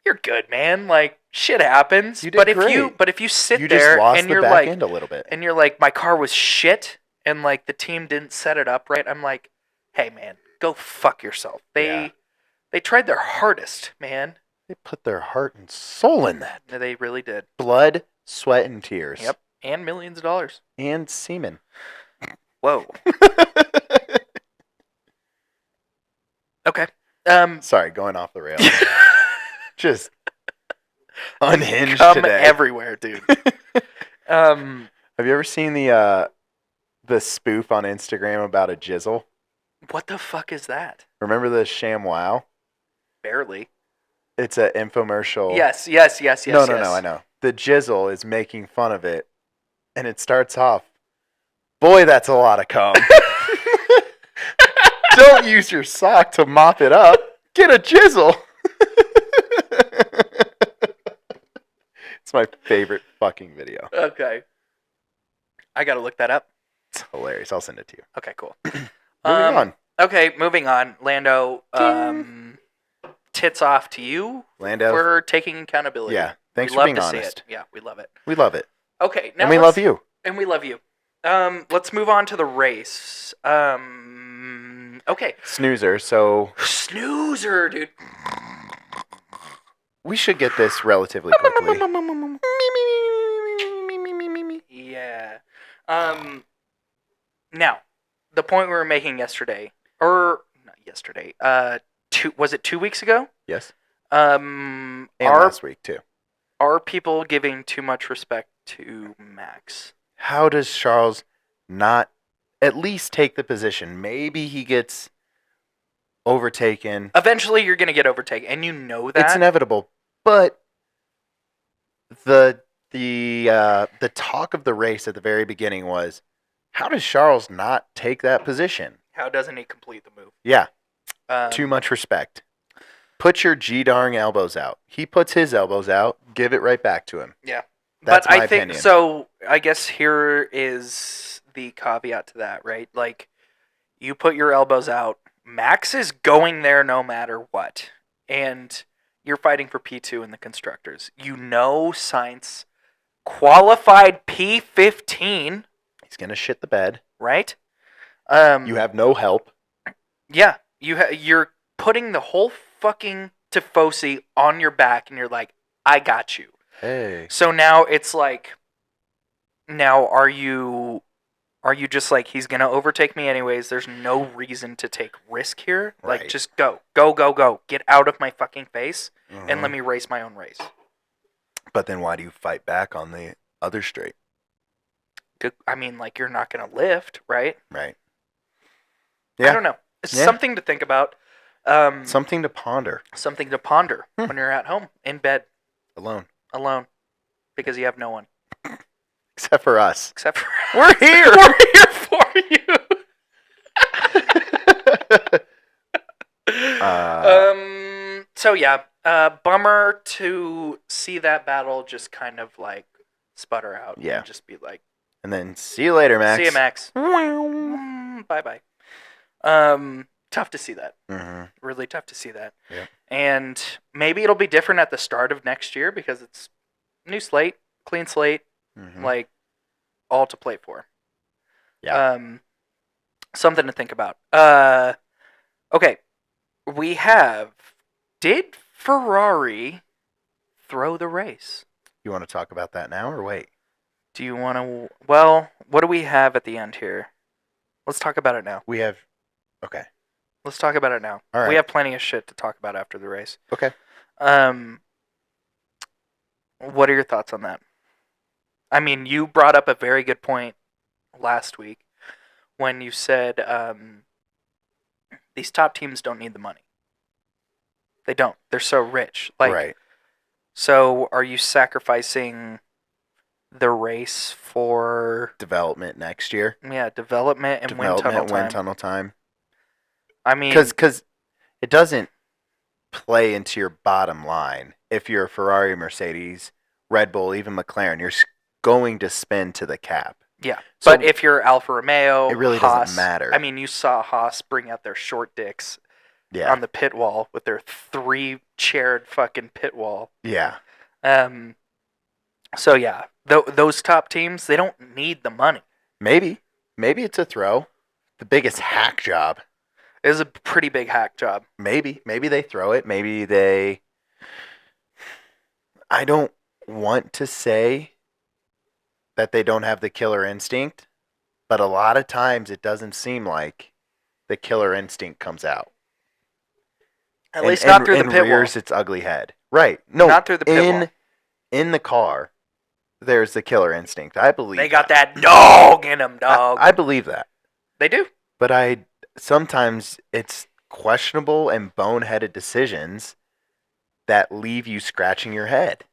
you're good, man. Like, shit happens.
You did
but
great.
if you sit
You
there
just lost
and
the
you're
back
like,
end a little bit.
and you're like, my car was shit, and like the team didn't set it up right, I'm like, hey man, go fuck yourself. They tried their hardest, man.
They put their heart and soul in that.
They really did.
Blood, sweat, and tears.
Yep, and millions of dollars.
And semen.
Whoa. Okay.
Sorry, going off the rails. Just unhinged
Come
today.
everywhere, dude.
Have you ever seen the spoof on Instagram about a jizzle?
What the fuck is that?
Remember the ShamWow?
Barely.
It's an infomercial.
Yes.
No, I know. The Jizzle is making fun of it, and it starts off, boy, that's a lot of cum. Don't use your sock to mop it up. Get a Jizzle. It's my favorite fucking video.
Okay. I gotta look that up.
It's hilarious. I'll send it to you.
Okay, cool.
Moving on.
Okay, moving on. Lando, tits off to you
Lando.
for taking accountability.
Yeah. Thanks
we
for
love
being
to
honest.
See it. Yeah, we love it.
We love it.
Okay, now
and we love you.
And we love you. Let's move on to the race. Okay.
Snoozer, so...
Snoozer, dude.
We should get this relatively quickly.
Yeah. Now, the point we were making yesterday, or not yesterday, was it 2 weeks ago?
Yes. And last week, too.
Are people giving too much respect to Max?
How does Charles not at least take the position? Maybe he gets overtaken.
Eventually, you're going to get overtaken, and you know that.
It's inevitable. But the talk of the race at the very beginning was, how does Charles not take that position?
How doesn't he complete the move?
Yeah. Too much respect. Put your G-darn elbows out. He puts his elbows out. Give it right back to him.
Yeah.
That's
but
my
I think
opinion.
so. I guess here is the caveat to that, right? Like, you put your elbows out. Max is going there no matter what, and you're fighting for P2 in the constructors. You know, Sainz qualified P15.
He's gonna shit the bed,
right?
You have no help.
Yeah, you're putting the whole fucking Tifosi on your back, and you're like, I got you.
Hey.
So now it's like, now are you just like, he's gonna overtake me anyways? There's no reason to take risk here.
Right.
Like, just go, get out of my fucking face, and let me race my own race.
But then why do you fight back on the other straight?
I mean, like, you're not gonna lift, right?
Right. Yeah.
I don't know. It's something to think about.
Something to ponder.
Something to ponder when you're at home in bed
Alone,
because you have no one
except for us.
except for
We're here.
We're here for you. So yeah, bummer to see that battle just kind of like sputter out.
Yeah.
And just be like,
And then see you later, Max.
see you, Max. Bye bye. Tough to see that.
Mm-hmm.
Really tough to see that.
Yep.
And maybe it'll be different at the start of next year because it's new slate, clean slate, like all to play for.
Yeah.
Something to think about. Okay. Did Ferrari throw the race?
You want to talk about that now or wait?
Do you want to? Well, what do we have at the end here? Let's talk about it now.
We have. Okay.
Let's talk about it now.
All right.
We have plenty of shit to talk about after the race.
Okay.
What are your thoughts on that? I mean, you brought up a very good point last week when you said these top teams don't need the money. They don't. They're so rich. Like,
right.
So are you sacrificing the race for
development next year?
Yeah, development and wind tunnel time. I mean,
because it doesn't play into your bottom line. If you're a Ferrari, Mercedes, Red Bull, even McLaren, you're going to spend to the cap.
Yeah,
so
but if you're Alfa Romeo,
it really
Haas,
doesn't matter.
I mean, you saw Haas bring out their short dicks on the pit wall with their 3-chaired fucking pit wall.
Yeah.
So yeah, those top teams, they don't need the money.
Maybe it's a throw. The biggest hack job.
It is a pretty big hack job.
Maybe they throw it. Maybe they. I don't want to say that they don't have the killer instinct, but a lot of times it doesn't seem like the killer instinct comes out.
At least not through the pit wall.
Rears its ugly head. Right. No,
not through the pit wall.
In the car, there's the killer instinct. I believe
they got that dog in them, dog.
I believe that.
They do.
But sometimes it's questionable and boneheaded decisions that leave you scratching your head.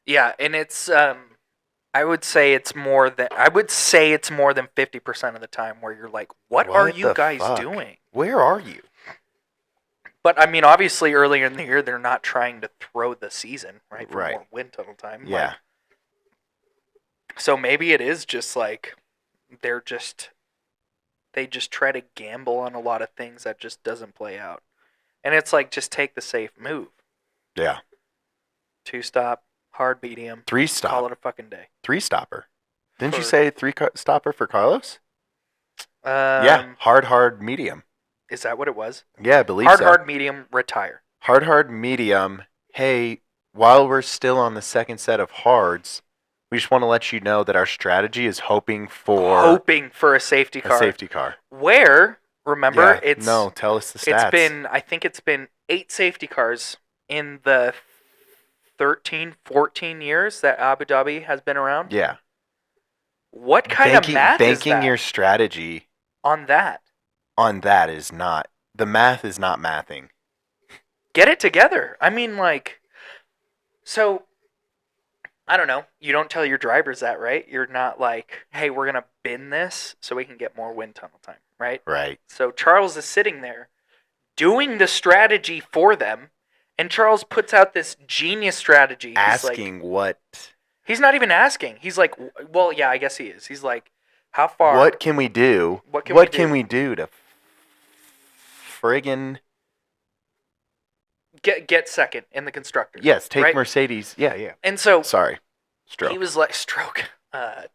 Yeah, and it's I would say it's more than 50% of the time where you're like, what are you
the
guys
fuck?
doing?
Where are you?
But I mean, obviously, earlier in the year, they're not trying to throw the season right for
Right.
more wind tunnel time.
Yeah.
Like, so maybe it is just like they just try to gamble on a lot of things that just doesn't play out, and it's like just take the safe move.
Yeah.
2-stop, hard medium,
3-stop.
call it a fucking day.
3-stopper. Didn't you
For-
say 3-stopper for Carlos? Yeah. Hard, medium.
Is that what it was?
Yeah, I believe so.
Hard, medium, retire.
Hard, medium. Hey, while we're still on the second set of hards, we just want to let you know that our strategy is hoping for
a safety car.
A safety car.
Where, remember,
Yeah, tell us the stats.
I think it's been 8 safety cars in the 13, 14 years that Abu Dhabi has been around.
Yeah.
What kind of math is that?
Banking your strategy
on that
is not, the math is not mathing.
Get it together. I mean, like, so, I don't know. You don't tell your drivers that, right? You're not like, hey, we're going to bin this so we can get more wind tunnel time, right?
Right.
So Charles is sitting there doing the strategy for them, and Charles puts out this genius strategy.
Asking what?
He's not even asking. He's like, well, yeah, I guess he is. He's like, how far?
What can we do? What can we do to friggin'
get second in the constructors?
Yes, take
right?
Mercedes. Yeah.
And so,
sorry, stroke.
He was like,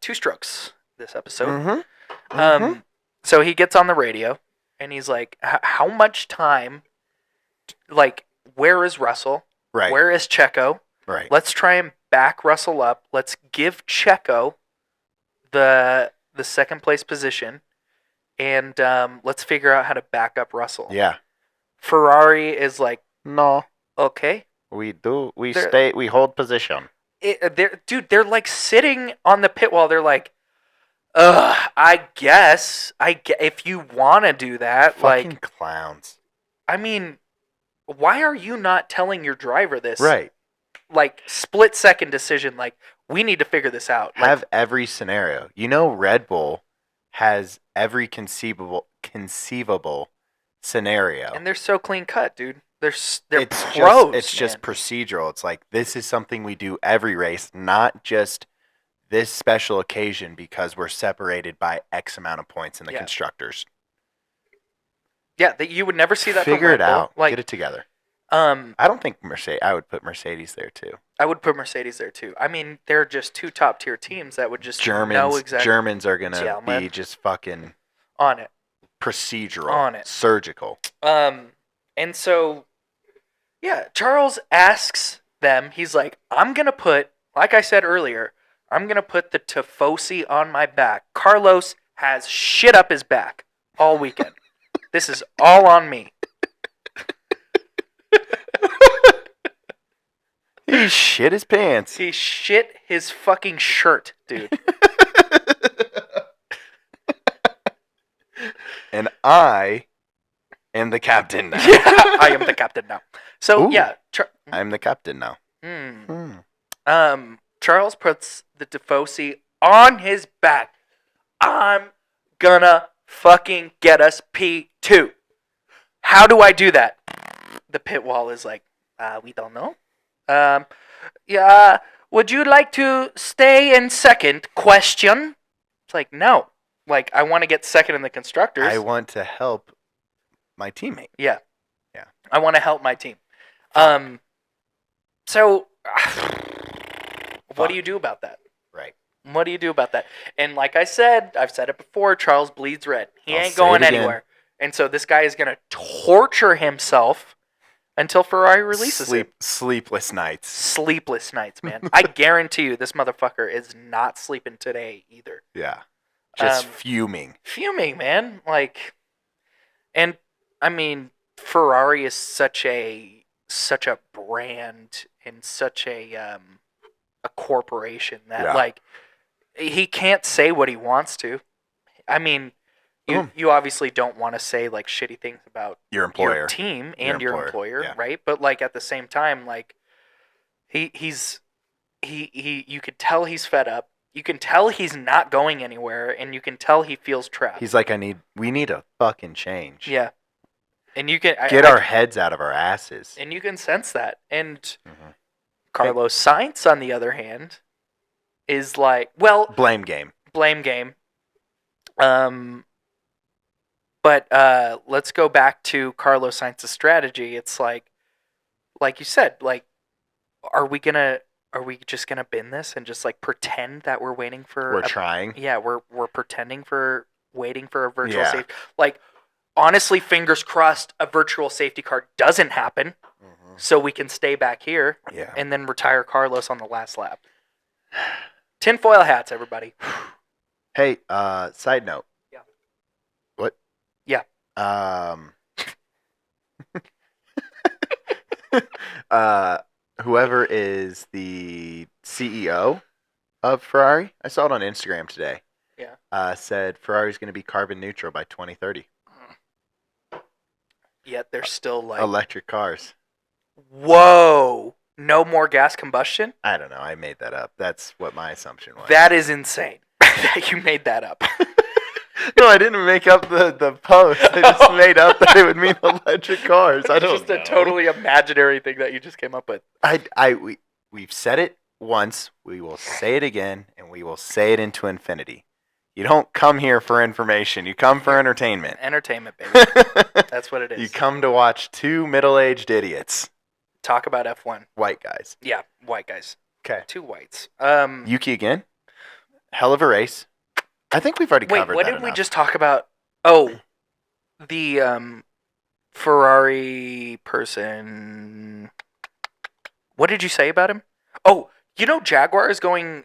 2 strokes this episode.
Mm-hmm.
So he gets on the radio, and he's like, how much time? Like, where is Russell?
Right.
Where is Checo?
Right.
Let's try and back Russell up. Let's give Checo the second place position, and let's figure out how to back up Russell.
Yeah.
Ferrari is like,
no.
Okay.
We do. We stay. We hold position.
They're like sitting on the pit wall. They're like, I guess if you want to do that.
Fucking
like,
clowns.
I mean, why are you not telling your driver this?
Right.
Like, split-second decision. Like, we need to figure this out.
Have every scenario. You know, Red Bull has every conceivable scenario.
And they're so clean cut, dude. They're
it's
pros.
It's just procedural. It's like, this is something we do every race, not just this special occasion because we're separated by X amount of points in the constructors.
Yeah, you would never see that.
Figure
from Red
it
Bull.
out.
Like,
get it together. I don't think Mercedes. I would put Mercedes there too.
I would put Mercedes there too. I mean, they're just 2 top tier teams that would just know exactly.
Germans are gonna be just fucking
on it,
procedural,
on it,
surgical.
And so, yeah, Charles asks them. He's like, "I'm gonna put, like I said earlier, I'm gonna put the Tifosi on my back. Carlos has shit up his back all weekend. This is all on me."
He shit his pants.
He shit his fucking shirt, dude.
And I am the captain now.
Yeah, I am the captain now. So, yeah.
I'm the captain now.
Charles puts the Tifosi on his back. I'm gonna fucking get us P2. How do I do that? The pit wall is like, we don't know. Yeah, would you like to stay in second? Question. It's like, no. Like, I want to get second in the constructors.
I want to help my teammate.
Yeah. I want to help my team. So, what do you do about that?
Right.
What do you do about that? And like I said, I've said it before, Charles bleeds red. He ain't going anywhere. And so this guy is going to torture himself until Ferrari releases him.
Sleepless nights.
Sleepless nights, man. I guarantee you this motherfucker is not sleeping today either.
Yeah. Just fuming.
Fuming, man. Like, and I mean, Ferrari is such a brand and such a corporation that like he can't say what he wants to. I mean, You obviously don't want to say like shitty things about
your employer,
your team and your employer,
yeah.
right? But like at the same time, like you could tell he's fed up. You can tell he's not going anywhere, and you can tell he feels trapped.
He's like, we need a fucking change.
Yeah, and you can
get our heads out of our asses,
and you can sense that. And Carlos Sainz, on the other hand, is like, well,
blame game.
But let's go back to Carlos Sainz's strategy. It's like you said, like, are we just gonna bin this and just like pretend that we're waiting for?
We're trying.
Yeah, we're pretending for waiting for a virtual safety. Like, honestly, fingers crossed, a virtual safety car doesn't happen, so we can stay back here.
Yeah.
And then retire Carlos on the last lap. Tinfoil hats, everybody.
Hey, side note.
Yeah.
What?
Yeah.
Whoever is the CEO of Ferrari, I saw it on Instagram today.
Yeah.
Said Ferrari's going to be carbon neutral by 2030.
Yet they're still like
electric cars.
Whoa! No more gas combustion?
I don't know. I made that up. That's what my assumption was.
That is insane. That you made that up.
No, I didn't make up the post. I just made up that it would mean electric cars. I don't know.
It's just a totally imaginary thing that you just came up with.
We've said it once. We will say it again, and we will say it into infinity. You don't come here for information. You come for entertainment.
Entertainment, baby. That's what it is.
You come to watch two middle-aged idiots
talk about F1.
White guys.
Yeah, white guys.
Okay.
Two whites.
Yuki again. Hell of a race. I think we've already covered that.
Wait, what did we just talk about? Oh, the Ferrari person. What did you say about him? Oh, Jaguar is going.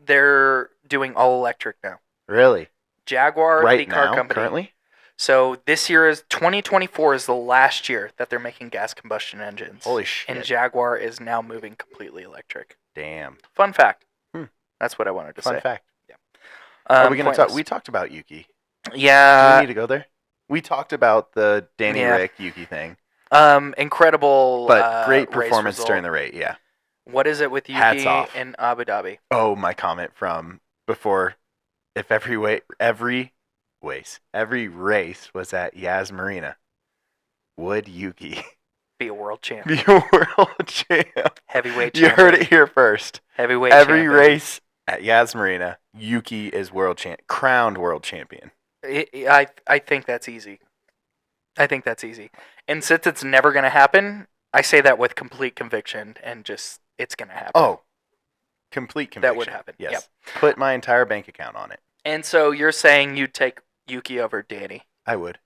They're doing all electric now.
Really?
Jaguar,
right
the car
now,
company.
Currently?
So this year is 2024 is the last year that they're making gas combustion engines.
Holy shit.
And Jaguar is now moving completely electric.
Damn.
Fun fact. That's what I wanted to say.
Fun fact.
Yeah.
Are we going to talk? We talked about Yuki.
Yeah.
Do we need to go there? We talked about the Danny Ric Yuki thing.
Incredible.
But great performance during the race. Yeah.
What is it with
Hats
Yuki
off.
in Abu Dhabi?
Oh, my comment from before. If every race was at Yas Marina, would Yuki
be a world champ?
Be a world champ.
Heavyweight
champion. You heard it here first.
Heavyweight
every
champion.
Race at Yas Marina, Yuki is crowned world champion.
I think that's easy. And since it's never going to happen, I say that with complete conviction and just it's going to happen.
Oh, complete conviction.
That would happen.
Yes.
Yep.
Put my entire bank account on it.
And so you're saying you'd take Yuki over Danny?
I would.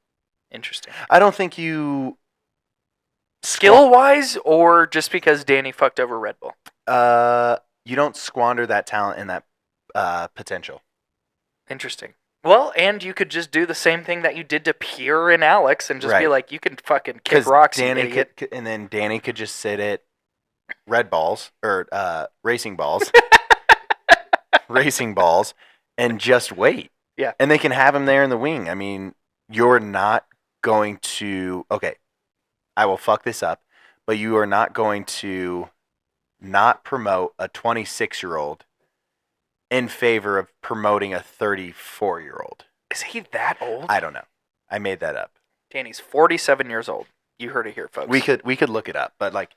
Interesting.
I don't think you...
Skill-wise or just because Danny fucked over Red Bull?
You don't squander that talent and that potential.
Interesting. Well, and you could just do the same thing that you did to Pierre and Alex and just be like, you can fucking kick rocks, you idiot.
And then Danny could just sit at red balls, or racing balls. Racing balls, and just wait.
Yeah.
And they can have him there in the wing. I mean, you're not going to... Okay, I will fuck this up, but you are not going to not promote a 26-year-old in favor of promoting a 34-year-old.
Is he that old?
I don't know. I made that up.
Danny's 47 years old. You heard it here, folks.
We could look it up, but like,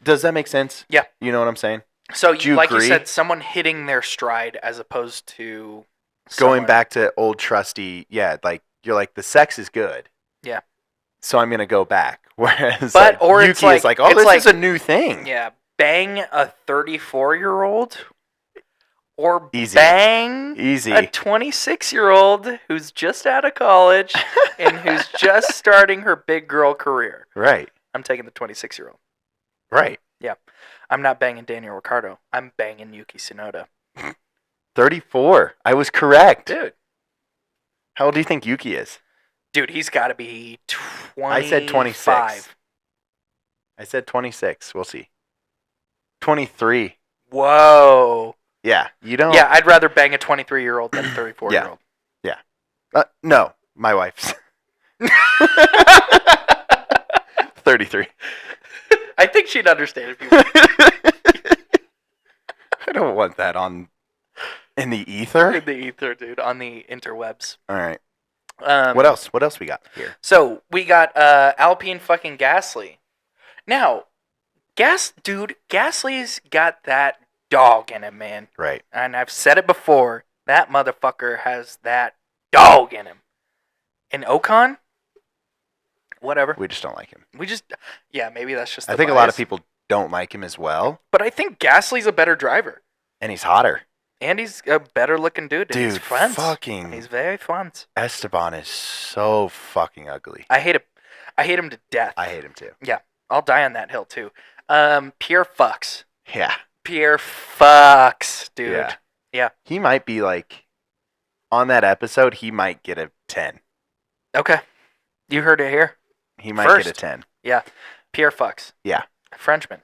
does that make sense?
Yeah.
You know what I'm saying?
So, like you said, someone hitting their stride as opposed to
going back to old trusty. Yeah, like you're like the sex is good.
Yeah.
So I'm gonna go back. Whereas,
but or
Yuki
it's like,
is like, oh, this is a new thing.
Yeah, bang a 34-year-old. Or
Easy.
Bang
Easy.
a 26-year-old who's just out of college and who's just starting her big girl career.
Right.
I'm taking the 26-year-old.
Right.
Yeah. I'm not banging Daniel Ricciardo. I'm banging Yuki Tsunoda.
34. I was correct.
Dude.
How old do you think Yuki is?
Dude, he's got to be 25.
I said 26. I said 26. We'll see. 23.
Whoa.
Yeah, you don't.
Yeah, I'd rather bang a 23-year-old than a 34-year-old.
Yeah. No, my wife's 33.
I think she'd understand if you.
I don't want that in the ether.
In the ether, dude, on the interwebs.
All right.
Um,
What else? What else we got here?
So we got Alpine fucking Gasly. Now, Gasly's got that dog in him, man.
Right.
And I've said it before. That motherfucker has that dog in him. And Ocon, whatever.
We just don't like him.
Maybe that's just.
I think a lot of people don't like him as well.
But I think Gasly's a better driver.
And he's hotter.
And he's a better looking dude. And he's fun. He's very fun.
Esteban is so fucking ugly.
I hate him. I hate him to death.
I hate him too.
Yeah, I'll die on that hill too. Pierre fucks.
Yeah.
Pierre fucks, dude. Yeah.
He might be like, on that episode, he might get a 10.
Okay. You heard it here.
He might get a 10.
Yeah. Pierre fucks.
Yeah.
Frenchman.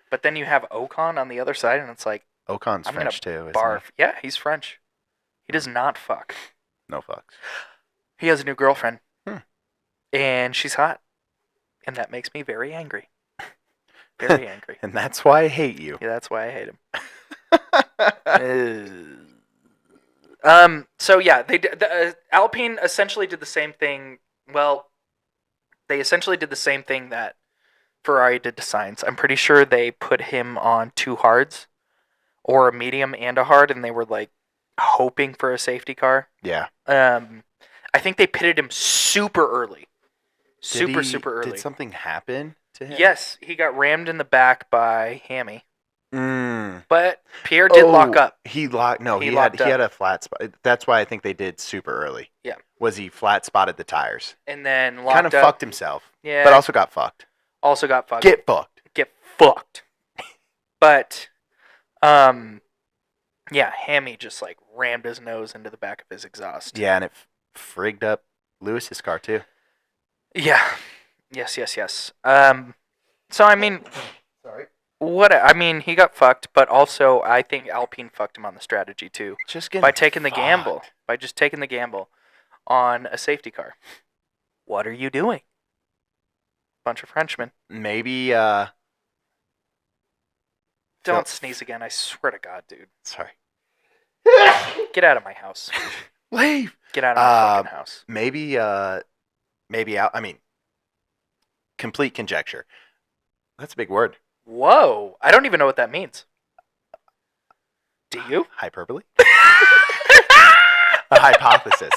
But then you have Ocon on the other side, and it's like,
Ocon's
I'm
French too,
gonna
isn't
barf. Yeah, he's French. He does not fuck.
he? No fucks.
He has a new girlfriend. And she's hot. And that makes me very angry. Very angry.
And that's why I hate you.
Yeah, that's why I hate him. So yeah, Alpine essentially did the same thing. Well, they essentially did the same thing that Ferrari did to Sainz. I'm pretty sure they put him on 2 hards, or a medium and a hard, and they were like hoping for a safety car.
Yeah.
I think they pitted him super early. Super early.
Did something happen to him?
Yes, he got rammed in the back by Hammy.
Mm.
But Pierre did lock up.
He locked. No, he
locked
had a flat spot. That's why I think they did super early.
Yeah.
Was he flat spotted the tires?
And then locked
kind of
up.
fucked himself.
Yeah.
But also got fucked.
Also got fucked.
Get fucked.
Get fucked. But, yeah, Hammy just like rammed his nose into the back of his exhaust.
Yeah, and it frigged up Lewis's car too.
Yeah. Yes. So I mean,
Sorry.
He got fucked, but also I think Alpine fucked him on the strategy too.
Just getting
by taking the
fucked.
gamble. By just taking the gamble on a safety car. What are you doing? Bunch of Frenchmen.
Maybe.
Don't sneeze again. I swear to God, dude.
Sorry.
Get out of my house.
Leave.
Get out of my fucking house.
Maybe out. I mean, complete conjecture. That's a big word.
Whoa. I don't even know what that means. Do you?
Hyperbole? A hypothesis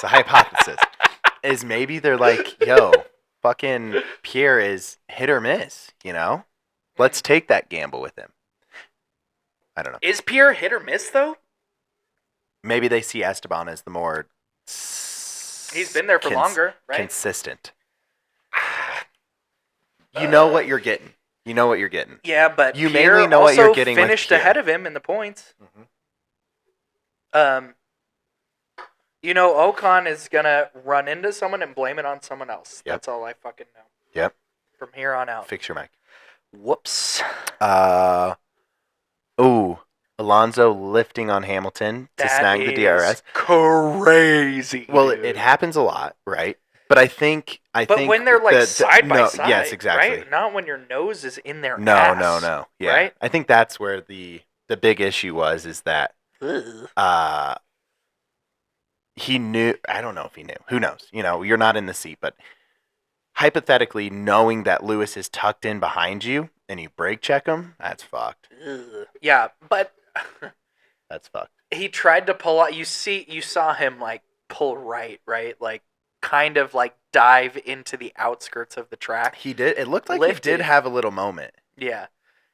is maybe they're like, yo, fucking Pierre is hit or miss, you know? Let's take that gamble with him. I don't know.
Is Pierre hit or miss, though?
Maybe they see Esteban as the more...
He's been there for longer, right?
Consistent. You know what you're getting.
Yeah, but
you
Pierre
mainly know
also
what you're getting
finished
with Pierre.
ahead of him in the points.
Mm-hmm.
Ocon is going to run into someone and blame it on someone else.
Yep.
That's all I fucking know.
Yep.
From here on out.
Fix your mic.
Whoops.
Alonso lifting on Hamilton to snag the DRS.
Crazy.
Well,
dude.
it happens a lot, right? But I think
when they're like side by side,
yes, exactly.
Right? Not when your nose is in their
No. Yeah.
Right?
I think that's where the big issue is that he knew. I don't know if he knew. Who knows? You're not in the seat, but hypothetically, knowing that Lewis is tucked in behind you and you brake check him, that's fucked.
Yeah, but
that's fucked.
He tried to pull out. You saw him like pull right, like kind of like dive into the outskirts of the track.
He did. It looked like he did have a little moment.
Yeah,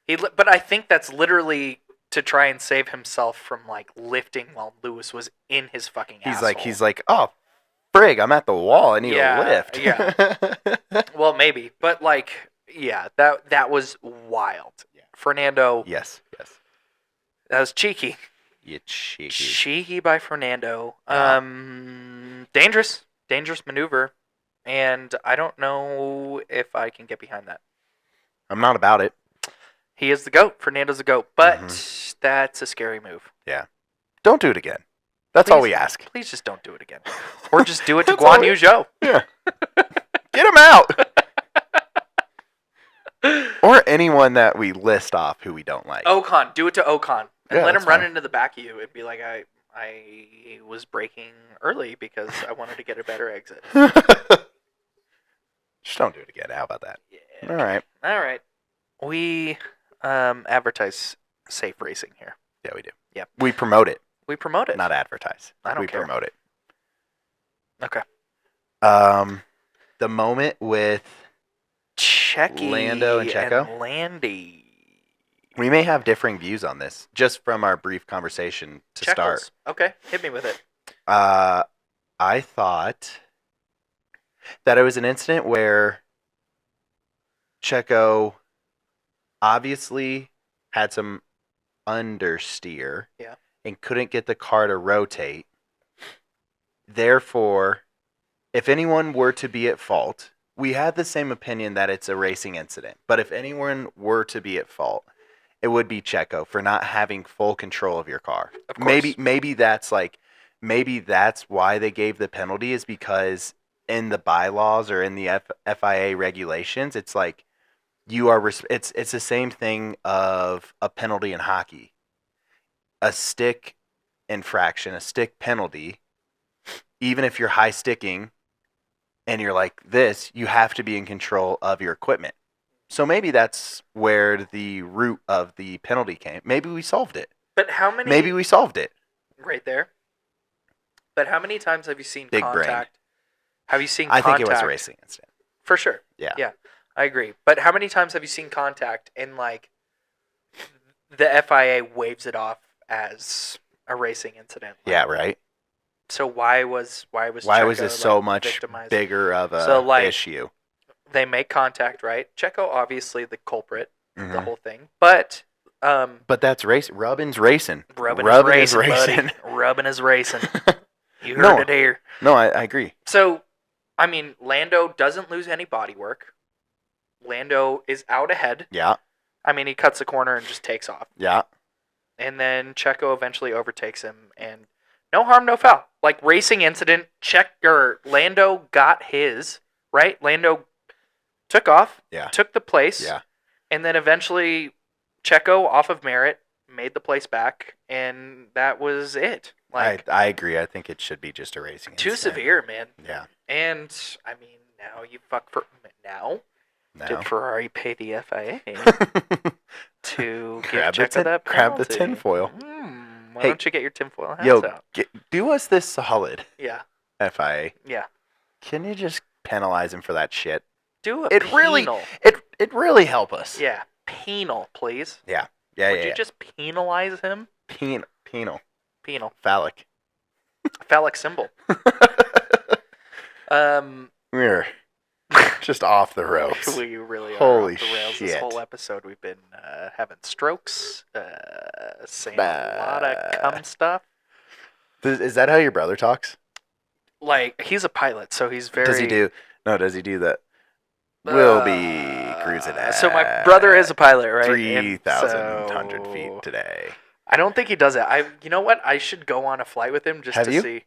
but I think that's literally to try and save himself from like lifting while Lewis was in his fucking asshole.
He's like, oh, frig, I'm at the wall. I need a lift.
Yeah. Well, maybe, but like, yeah, that was wild. Yeah. Fernando.
Yes.
That was cheeky.
You cheeky.
Cheeky by Fernando.
Yeah.
Dangerous maneuver, and I don't know if I can get behind that.
I'm not about it.
He is the GOAT. Fernando's the GOAT, but that's a scary move.
Yeah. Don't do it again. That's all we ask.
Please just don't do it again. Or just do it to
That's all
Guan Yu Zhou.
Yeah. Get him out. Or anyone that we list off who we don't like.
Ocon. Do it to Ocon. And
Yeah,
let
that's
him run
fine.
into the back of you and be like, I was braking early because I wanted to get a better exit.
Just don't do it again. How about that?
Yeah.
All right.
All right. We advertise safe racing here.
Yeah, we do.
Yeah.
We promote it,
We promote it.
not advertise.
I don't
we
care.
promote it.
Okay.
The moment with
Checky
Lando and Checo?
and Landy.
we may have differing views on this, just from our brief conversation to start.
Checkles. Okay. Hit me with it.
I thought that it was an incident where Checo obviously had some understeer
Yeah.
and couldn't get the car to rotate. Therefore, if anyone were to be at fault, we had the same opinion that it's a racing incident. But if anyone were to be at fault, it would be Checo for not having full control of your car.
Of course.
Maybe that's why they gave the penalty, is because in the bylaws or in the FIA regulations, it's like you are. It's the same thing of a penalty in hockey, a stick infraction, a stick penalty. Even if you're high sticking, and you're like this, you have to be in control of your equipment. So maybe that's where the root of the penalty came. Maybe we solved it.
But how many?
Maybe we solved it.
Right there. But how many times have you seen
Big brain.
contact? Have you seen
I
contact?
think it was a racing incident.
For sure.
Yeah.
Yeah, I agree. But how many times have you seen contact and like the FIA waves it off as a racing incident? Like,
Yeah, right.
So why was
Why was
Checo,
this so
like,
much
victimized?
bigger of a
So, like,
issue?
They make contact, right? Checo obviously the culprit, the
Mhm.
whole thing. But
But that's race. Rubbin's racing.
rubbing
is
is racing, buddy. Rubbing is racing. You heard
No.
it here.
No, I agree.
So, I mean, Lando doesn't lose any body work. Lando is out ahead.
Yeah,
I mean, he cuts the corner and just takes off.
yeah.
And then Checo eventually overtakes him, and no harm, no foul. Like racing incident, Lando got his, right? Lando took off,
Yeah.
took the place,
Yeah.
and then eventually Checo, off of merit, made the place back, and that was it. Like,
I agree. I think it should be just a racing
too
incident.
severe, man.
Yeah.
And, I mean, now you fuck for... Now?
No.
Did Ferrari pay the FIA to give
Grab the
Checo that
grab the
penalty?
tinfoil.
Why
Hey,
don't you get your tinfoil hats
Yo,
out?
do us this solid,
Yeah,
FIA.
yeah.
Can you just penalize him for that shit?
Do a
It
penal.
really help us.
Yeah, penal, please.
Yeah.
Would you just penalize him?
Penal.
Penal.
Phallic.
Phallic symbol.
We're just off the ropes.
We really are
Holy
off the rails. This
shit.
whole episode we've been having strokes, saying a lot of cum stuff.
Is that how your brother talks?
Like, he's a pilot, so he's very...
Does he do that? We'll be cruising at
So my brother is a pilot, right?
3,100
So-
feet today.
I don't think he does it. You know what? I should go on a flight with him just
Have
to
you?
see.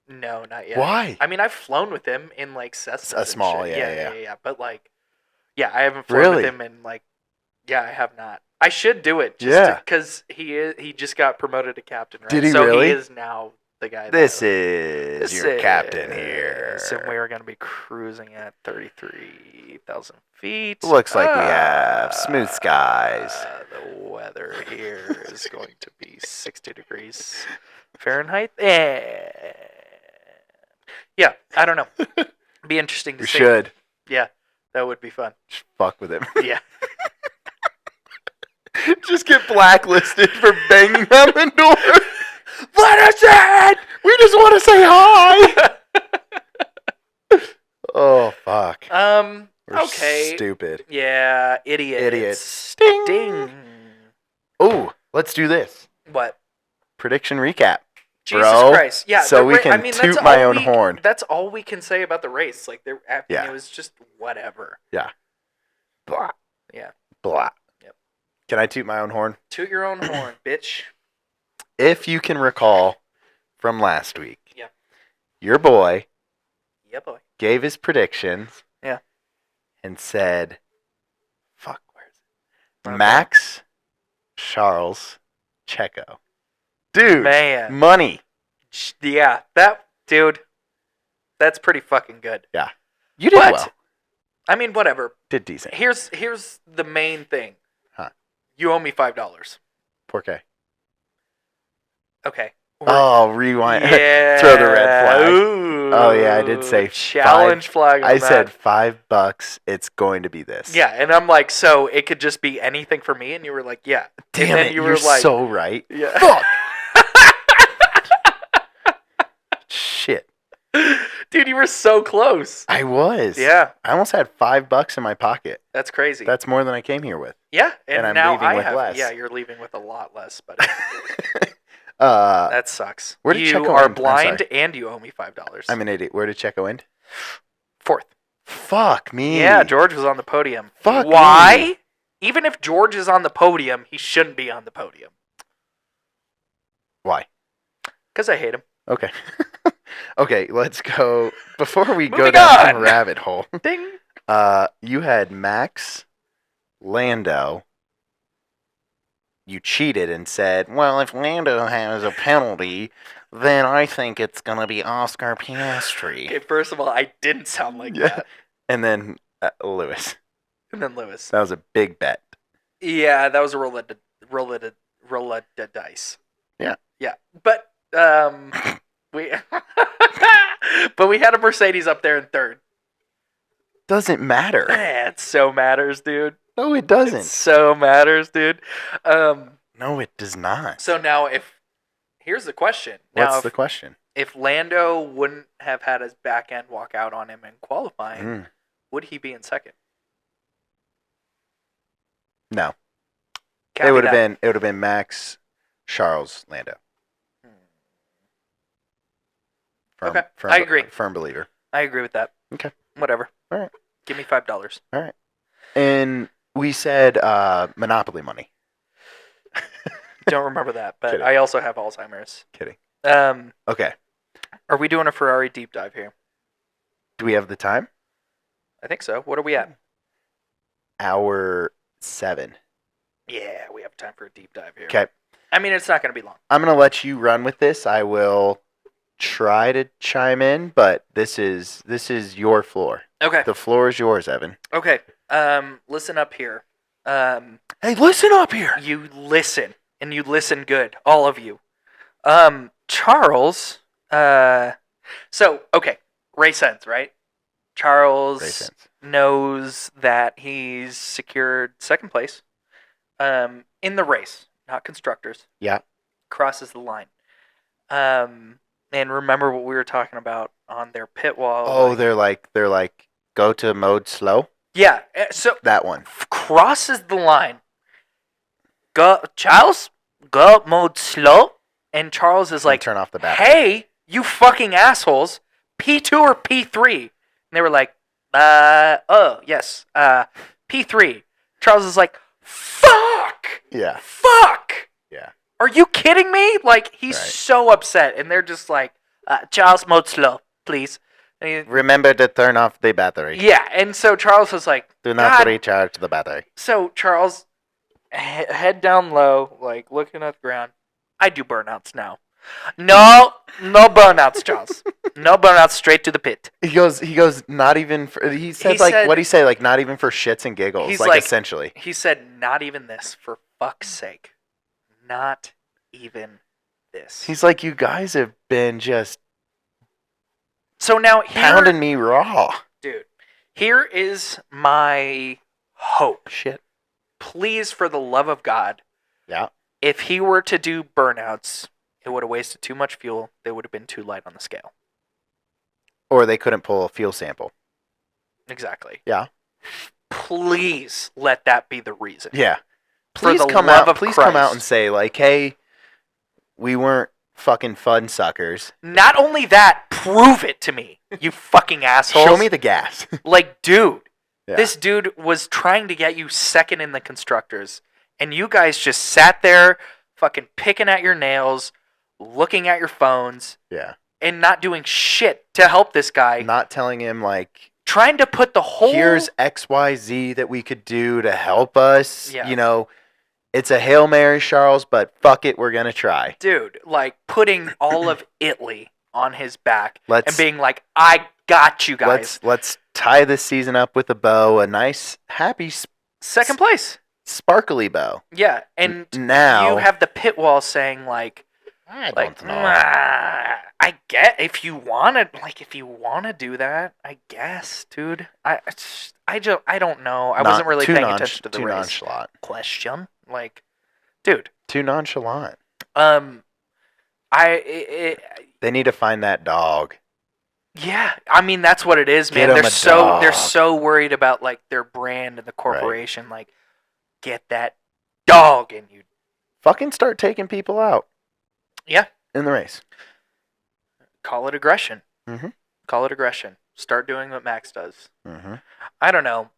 No, not yet.
Why?
I mean, I've flown with him in like Cessnas.
A
and
small,
shit.
yeah.
But like, yeah, I haven't flown
Really?
with him in like, yeah, I have not. I should do it, just
Yeah.
because he just got promoted to captain, right?
Did he
so
really?
he is now the guy.
This
that,
is your captain here.
And we are going to be cruising at 33,000 feet.
Looks like we have smooth skies.
The weather here is going to be 60 degrees Fahrenheit. Yeah, I don't know. Be interesting to
We
see.
should
Yeah, that would be fun.
just fuck with him.
Yeah.
Just get blacklisted for banging on the door.
Let us in!
We just want to say hi. Oh fuck. We're
Okay.
stupid.
Yeah, idiots.
Idiots. Sting.
Ding.
Oh, let's do this.
What?
Prediction recap.
Jesus
Bro,
Christ! Yeah,
so
the
we can
that's
toot my
all
own horn.
That's all we can say about the race. Like,
Yeah.
it was just whatever.
Blah.
Yeah.
Blah.
Yep.
Can I toot my own horn?
Toot your own horn, bitch.
If you can recall from last week.
Yeah.
Your boy
Yeah, boy.
gave his predictions.
Yeah.
And said, fuck, where is it?
Okay.
Max, Charles, Checo. Dude,
Man.
money.
Yeah, dude, that's pretty fucking good.
Yeah. You did well.
I mean, whatever.
Did decent.
Here's the main thing.
Huh.
You owe me $5.
$4K.
Okay.
Oh, rewind.
Yeah.
Throw the red flag.
Ooh.
Oh, yeah, I did say
challenge flag.
I said $5. It's going to be this.
Yeah, and I'm like, so it could just be anything for me, and you were like, yeah.
Damn it, you're so right.
Yeah.
Fuck. Shit.
Dude, you were so close.
I was.
Yeah.
I almost had $5 in my pocket.
That's crazy.
That's more than I came here with.
Yeah,
and I'm
now
leaving with less.
Yeah, you're leaving with a lot less, but
that
that sucks.
Where did
you
Checo
are
end?
blind and you owe me $5.
I'm an idiot. Where did Checo end?
4th.
Fuck me.
Yeah, George was on the podium.
Fuck
Why?
me.
Even if George is on the podium, he shouldn't be on the podium.
Why?
Because I hate him.
Okay. Okay, let's go. Before we go
Moving
down
on.
the rabbit hole,
Ding.
you had Max, Lando. You cheated and said, well, if Lando has a penalty, then I think it's going to be Oscar Piastri.
Okay, first of all, I didn't sound like
Yeah.
that.
And then Lewis.
And then Lewis.
That was a big bet.
Yeah, that was a roll of dice.
Yeah.
Yeah, but we but we had a Mercedes up there in 3rd.
Doesn't matter.
It so matters, dude.
No, it doesn't.
It so matters, dude.
No, it does not.
So now here's the question.
What's the question?
If Lando wouldn't have had his back end walk out on him in qualifying, would he be in 2nd?
No.
Copy
It would
that.
have been Max, Charles, Lando.
Okay, I agree.
Firm believer.
I agree with that.
Okay.
Whatever.
All right.
Give me $5.
All right. And we said Monopoly money.
Don't remember that, but
Kidding.
I also have Alzheimer's.
Kidding.
Um,
Okay.
are we doing a Ferrari deep dive here?
Do we have the time?
I think so. What are we at?
Hour 7.
Yeah, we have time for a deep dive here.
Okay.
I mean, it's not going to be long.
I'm going to let you run with this. I will try to chime in, but this is your floor.
Okay.
The floor is yours, Evan.
Okay. Listen up here.
Hey, listen up here.
You listen, and you listen good, all of you. Charles. Okay. Race ends, right? Charles
Race ends.
knows that he's secured 2nd place. In the race, not constructors.
Yeah.
Crosses the line. And remember what we were talking about on their pit wall.
Oh, they're like go to mode slow.
Yeah. So
That one.
crosses the line. Go, Charles. Go mode slow. And Charles is like,
turn off the battery.
hey, you fucking assholes. P2 or P3? And they were like, oh, yes. P3. Charles is like, fuck.
Yeah.
Fuck.
Yeah.
Are you kidding me? Like, he's
Right.
so upset. And they're just like, Charles, mode slow, please. And
Remember to turn off the battery.
yeah. And so Charles was like,
Do not
God.
recharge the battery.
So Charles, head down low, like looking at the ground. I do burnouts now. No burnouts, Charles. No burnouts, straight to the pit.
He goes, not even for, he said, what'd he say? Like, not even for shits and giggles.
He's
Like,
like-
essentially.
He said, not even this, for fuck's sake. Not even this.
He's like, you guys have been just
So now
pounding me raw.
dude, here is my hope.
Shit.
Please, for the love of God,
Yeah.
if he were to do burnouts, it would have wasted too much fuel. They would have been too light on the scale.
Or they couldn't pull a fuel sample.
Exactly.
Yeah.
Please let that be the reason.
Yeah.
For
Please
the
come
love
out.
of
Please come out
Christ.
and say, like, hey, we weren't fucking fun suckers.
Not only that, prove it to me, you fucking assholes.
Show me the gas.
Like, dude,
Yeah.
this dude was trying to get you 2nd in the constructors, and you guys just sat there fucking picking at your nails, looking at your phones
Yeah.
and not doing shit to help this guy.
Not telling him, like,
Trying to put the whole...
here's XYZ that we could do to help us.
Yeah.
You know, it's a Hail Mary, Charles, but fuck it, we're going to try.
Dude, like, putting all of Italy on his back and
Let's
being like, I got you guys.
let's tie this season up with a bow, a nice, happy,
Second place.
sparkly bow.
Yeah, and
Now
you have the pit wall saying, like,
I
like,
don't know.
I get if you want to do that, I guess, dude. I don't know. I wasn't really paying attention to the
too
race.
nonchalant.
Question, like, dude.
Too nonchalant.
They
need to find that dog.
Yeah, I mean that's what it is, man.
Get 'em
They're so worried about like their brand and the corporation. Right. Like, get that dog in you.
Fucking start taking people out.
Yeah.
In the race.
Call it aggression.
Mm-hmm.
Call it aggression. Start doing what Max does.
Mm-hmm.
I don't know.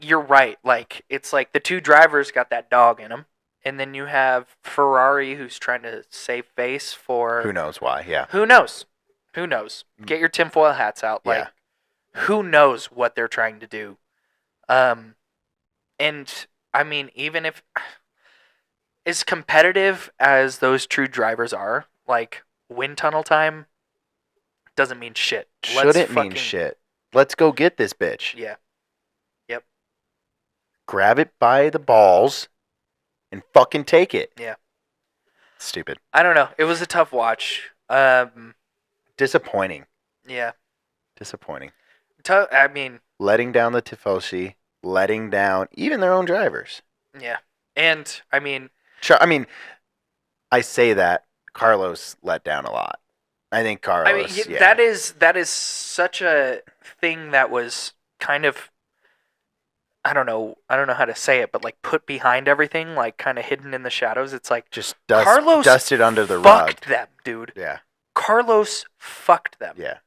You're right. Like, it's like the two drivers got that dog in them, and then you have Ferrari who's trying to save face for
who knows why. Yeah.
Who knows? Who knows? Get your tinfoil hats out. Like, who knows what they're trying to do? And I mean, even if as competitive as those two drivers are, like, wind tunnel time doesn't mean shit.
Shouldn't mean shit. Let's go get this bitch.
Yeah. Yep.
Grab it by the balls and fucking take it.
Yeah.
Stupid.
I don't know. It was a tough watch.
Disappointing.
Yeah.
Disappointing.
I mean,
letting down the Tifosi, letting down even their own drivers.
Yeah. And I mean,
I say that Carlos let down a lot. I think Carlos.
I mean, that is such a thing that was kind of, I don't know how to say it, but like put behind everything, like kind of hidden in the shadows. It's like
just
Carlos
dusted under the rug.
Fucked them, dude.
Yeah.
Carlos fucked them.
Yeah.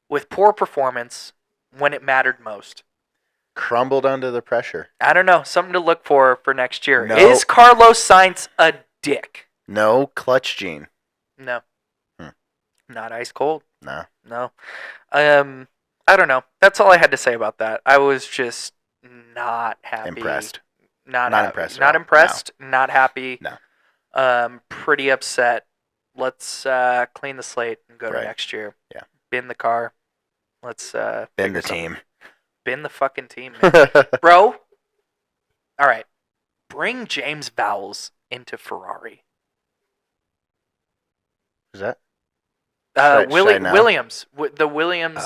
With poor performance when it mattered most.
Crumbled under the pressure.
I don't know. Something to look for next year. No. Is Carlos Sainz a dick?
No clutch gene.
No. Not ice cold.
No.
I don't know. That's all I had to say about that. I was just not happy.
Impressed.
Not impressed. Not impressed. No. Not happy.
No.
Pretty upset. Let's clean the slate and go to next year.
Yeah.
Bin the car. Let's
bin the team.
Bin the fucking team, man. Bro. All right. Bring James Vowles into Ferrari.
Who's that?
Williams. The Williams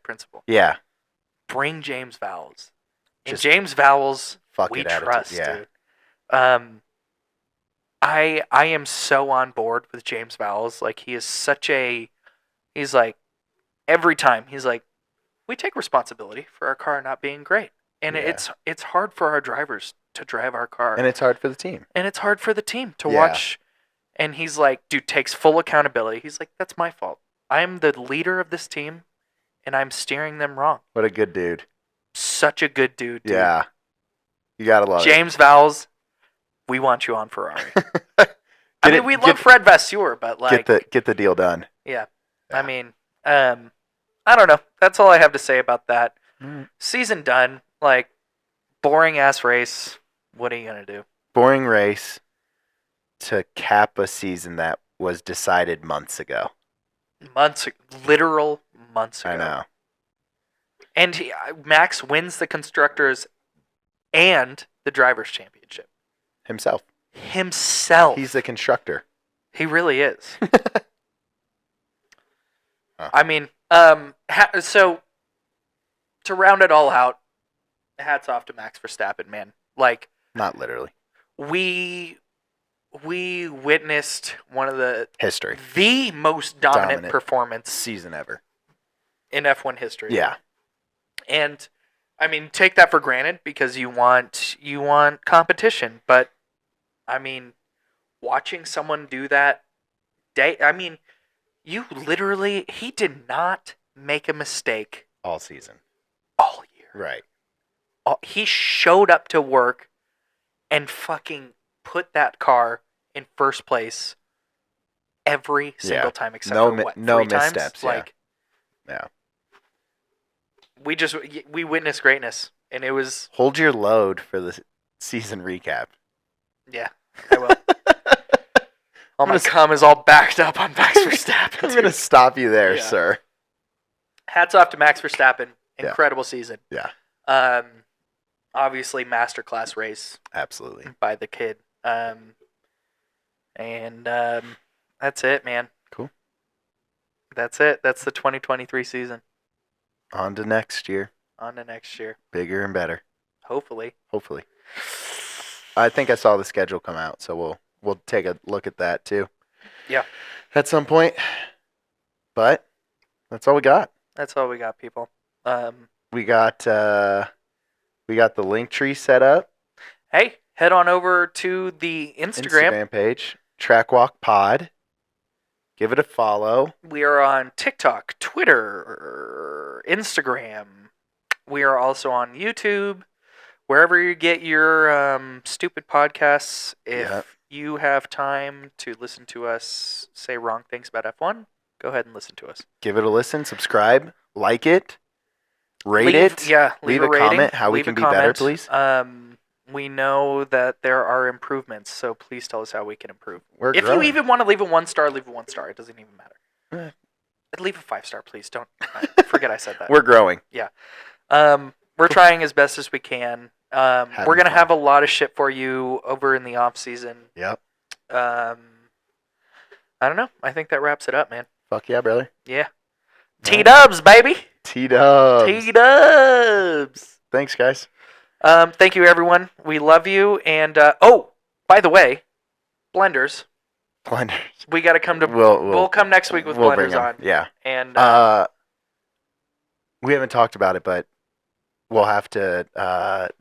principal.
Yeah.
Bring James Vowles. And James Vowles, we trust, dude. I am so on board with James Vowles. Like, he is he's like, every time, he's like, we take responsibility for our car not being great. And it's hard for our drivers to drive our car.
And it's hard for the team.
And it's hard for the team to watch. And he's like, dude, takes full accountability. He's like, that's my fault. I'm the leader of this team, and I'm steering them wrong.
What a good dude.
Such a good dude.
Yeah. You gotta love
James Vowles, we want you on Ferrari. We love Fred Vasseur, but like...
Get the deal done.
Yeah. I mean, I don't know. That's all I have to say about that. Season done. Like, boring-ass race. What are you going to do?
Boring race to cap a season that was decided months ago.
Literal months ago.
I know.
And Max wins the Constructors and the Drivers' Championship.
Himself.
He's
the constructor.
He really is.
Huh.
I mean, so to round it all out, hats off to Max Verstappen, man. Like,
not literally.
We witnessed one of the most dominant performance
season ever
in F1 history.
Yeah.
And I mean, take that for granted because you want competition, but I mean, watching someone do that he did not make a mistake
all season.
All year.
Right.
He showed up to work and fucking put that car in first place every single time except
No
for
mi-
what?
no
3 times?
missteps, yeah.
Like,
Yeah.
we witnessed greatness, and it was
Hold your load for the season recap.
yeah. I will. All my
gonna
cum is all backed up on Max Verstappen.
I'm going to stop you there,
Yeah.
sir.
Hats off to Max Verstappen.
Yeah.
Incredible season.
Yeah.
Obviously, masterclass race
Absolutely.
by the kid. That's it, man.
Cool.
That's it. That's the 2023 season.
On to next year.
On to next year.
Bigger and better.
Hopefully.
I think I saw the schedule come out, so we'll take a look at that too.
Yeah.
At some point. But that's all we got.
That's all we got, people.
We got the link tree set up.
Hey, head on over to the Instagram.
Page, Trackwalk Pod. Give it a follow.
We are on TikTok, Twitter, Instagram. We are also on YouTube. Wherever you get your stupid podcasts, if you have time to listen to us say wrong things about F1, go ahead and listen to us.
Give it a listen, subscribe, like it, rate it.
Yeah,
leave
a
a
rating,
comment how we
leave
can
a
be better,
comment.
please.
We know that there are improvements, so please tell us how we can improve.
We're
If
growing.
you even want to leave a 1-star, leave a 1-star. It doesn't even matter.
Eh.
Leave a 5-star, please. Don't forget I said that.
We're growing.
We're trying as best as we can. We're going to
fun.
have a lot of shit for you over in the off season.
Yep.
I don't know. I think that wraps it up, man.
Fuck yeah, brother.
Yeah. T-dubs, baby.
T-dubs.
T-dubs.
Thanks, guys.
Thank you, everyone. We love you. And, oh, by the way, Blenders.
Blenders.
We got to come to... We'll come next week with
we'll bring
Blenders
'em.
on.
Yeah.
And
we haven't talked about it, but we'll have to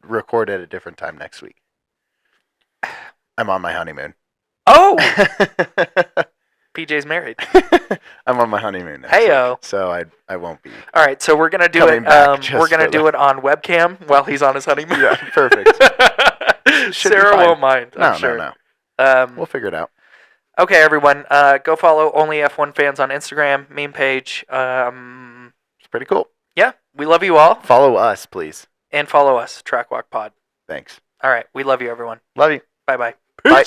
record at a different time next week. I'm on my honeymoon.
oh, PJ's married.
I'm on my honeymoon next
Heyo.
week, so I won't be.
All right, so we're gonna do
Coming
it.
back just
We're gonna
for
do
that.
it on webcam while he's on his honeymoon.
Yeah, perfect. Should be
Sarah
fine.
won't mind. I'm
No,
sure.
no. We'll figure it out.
Okay, everyone, go follow Only F1 Fans on Instagram meme page.
It's pretty cool.
Yeah, we love you all,
Follow us, please.
and follow us, Trackwalk Pod.
Thanks.
All right, we love you, everyone.
Love you.
Bye-bye.
Bye.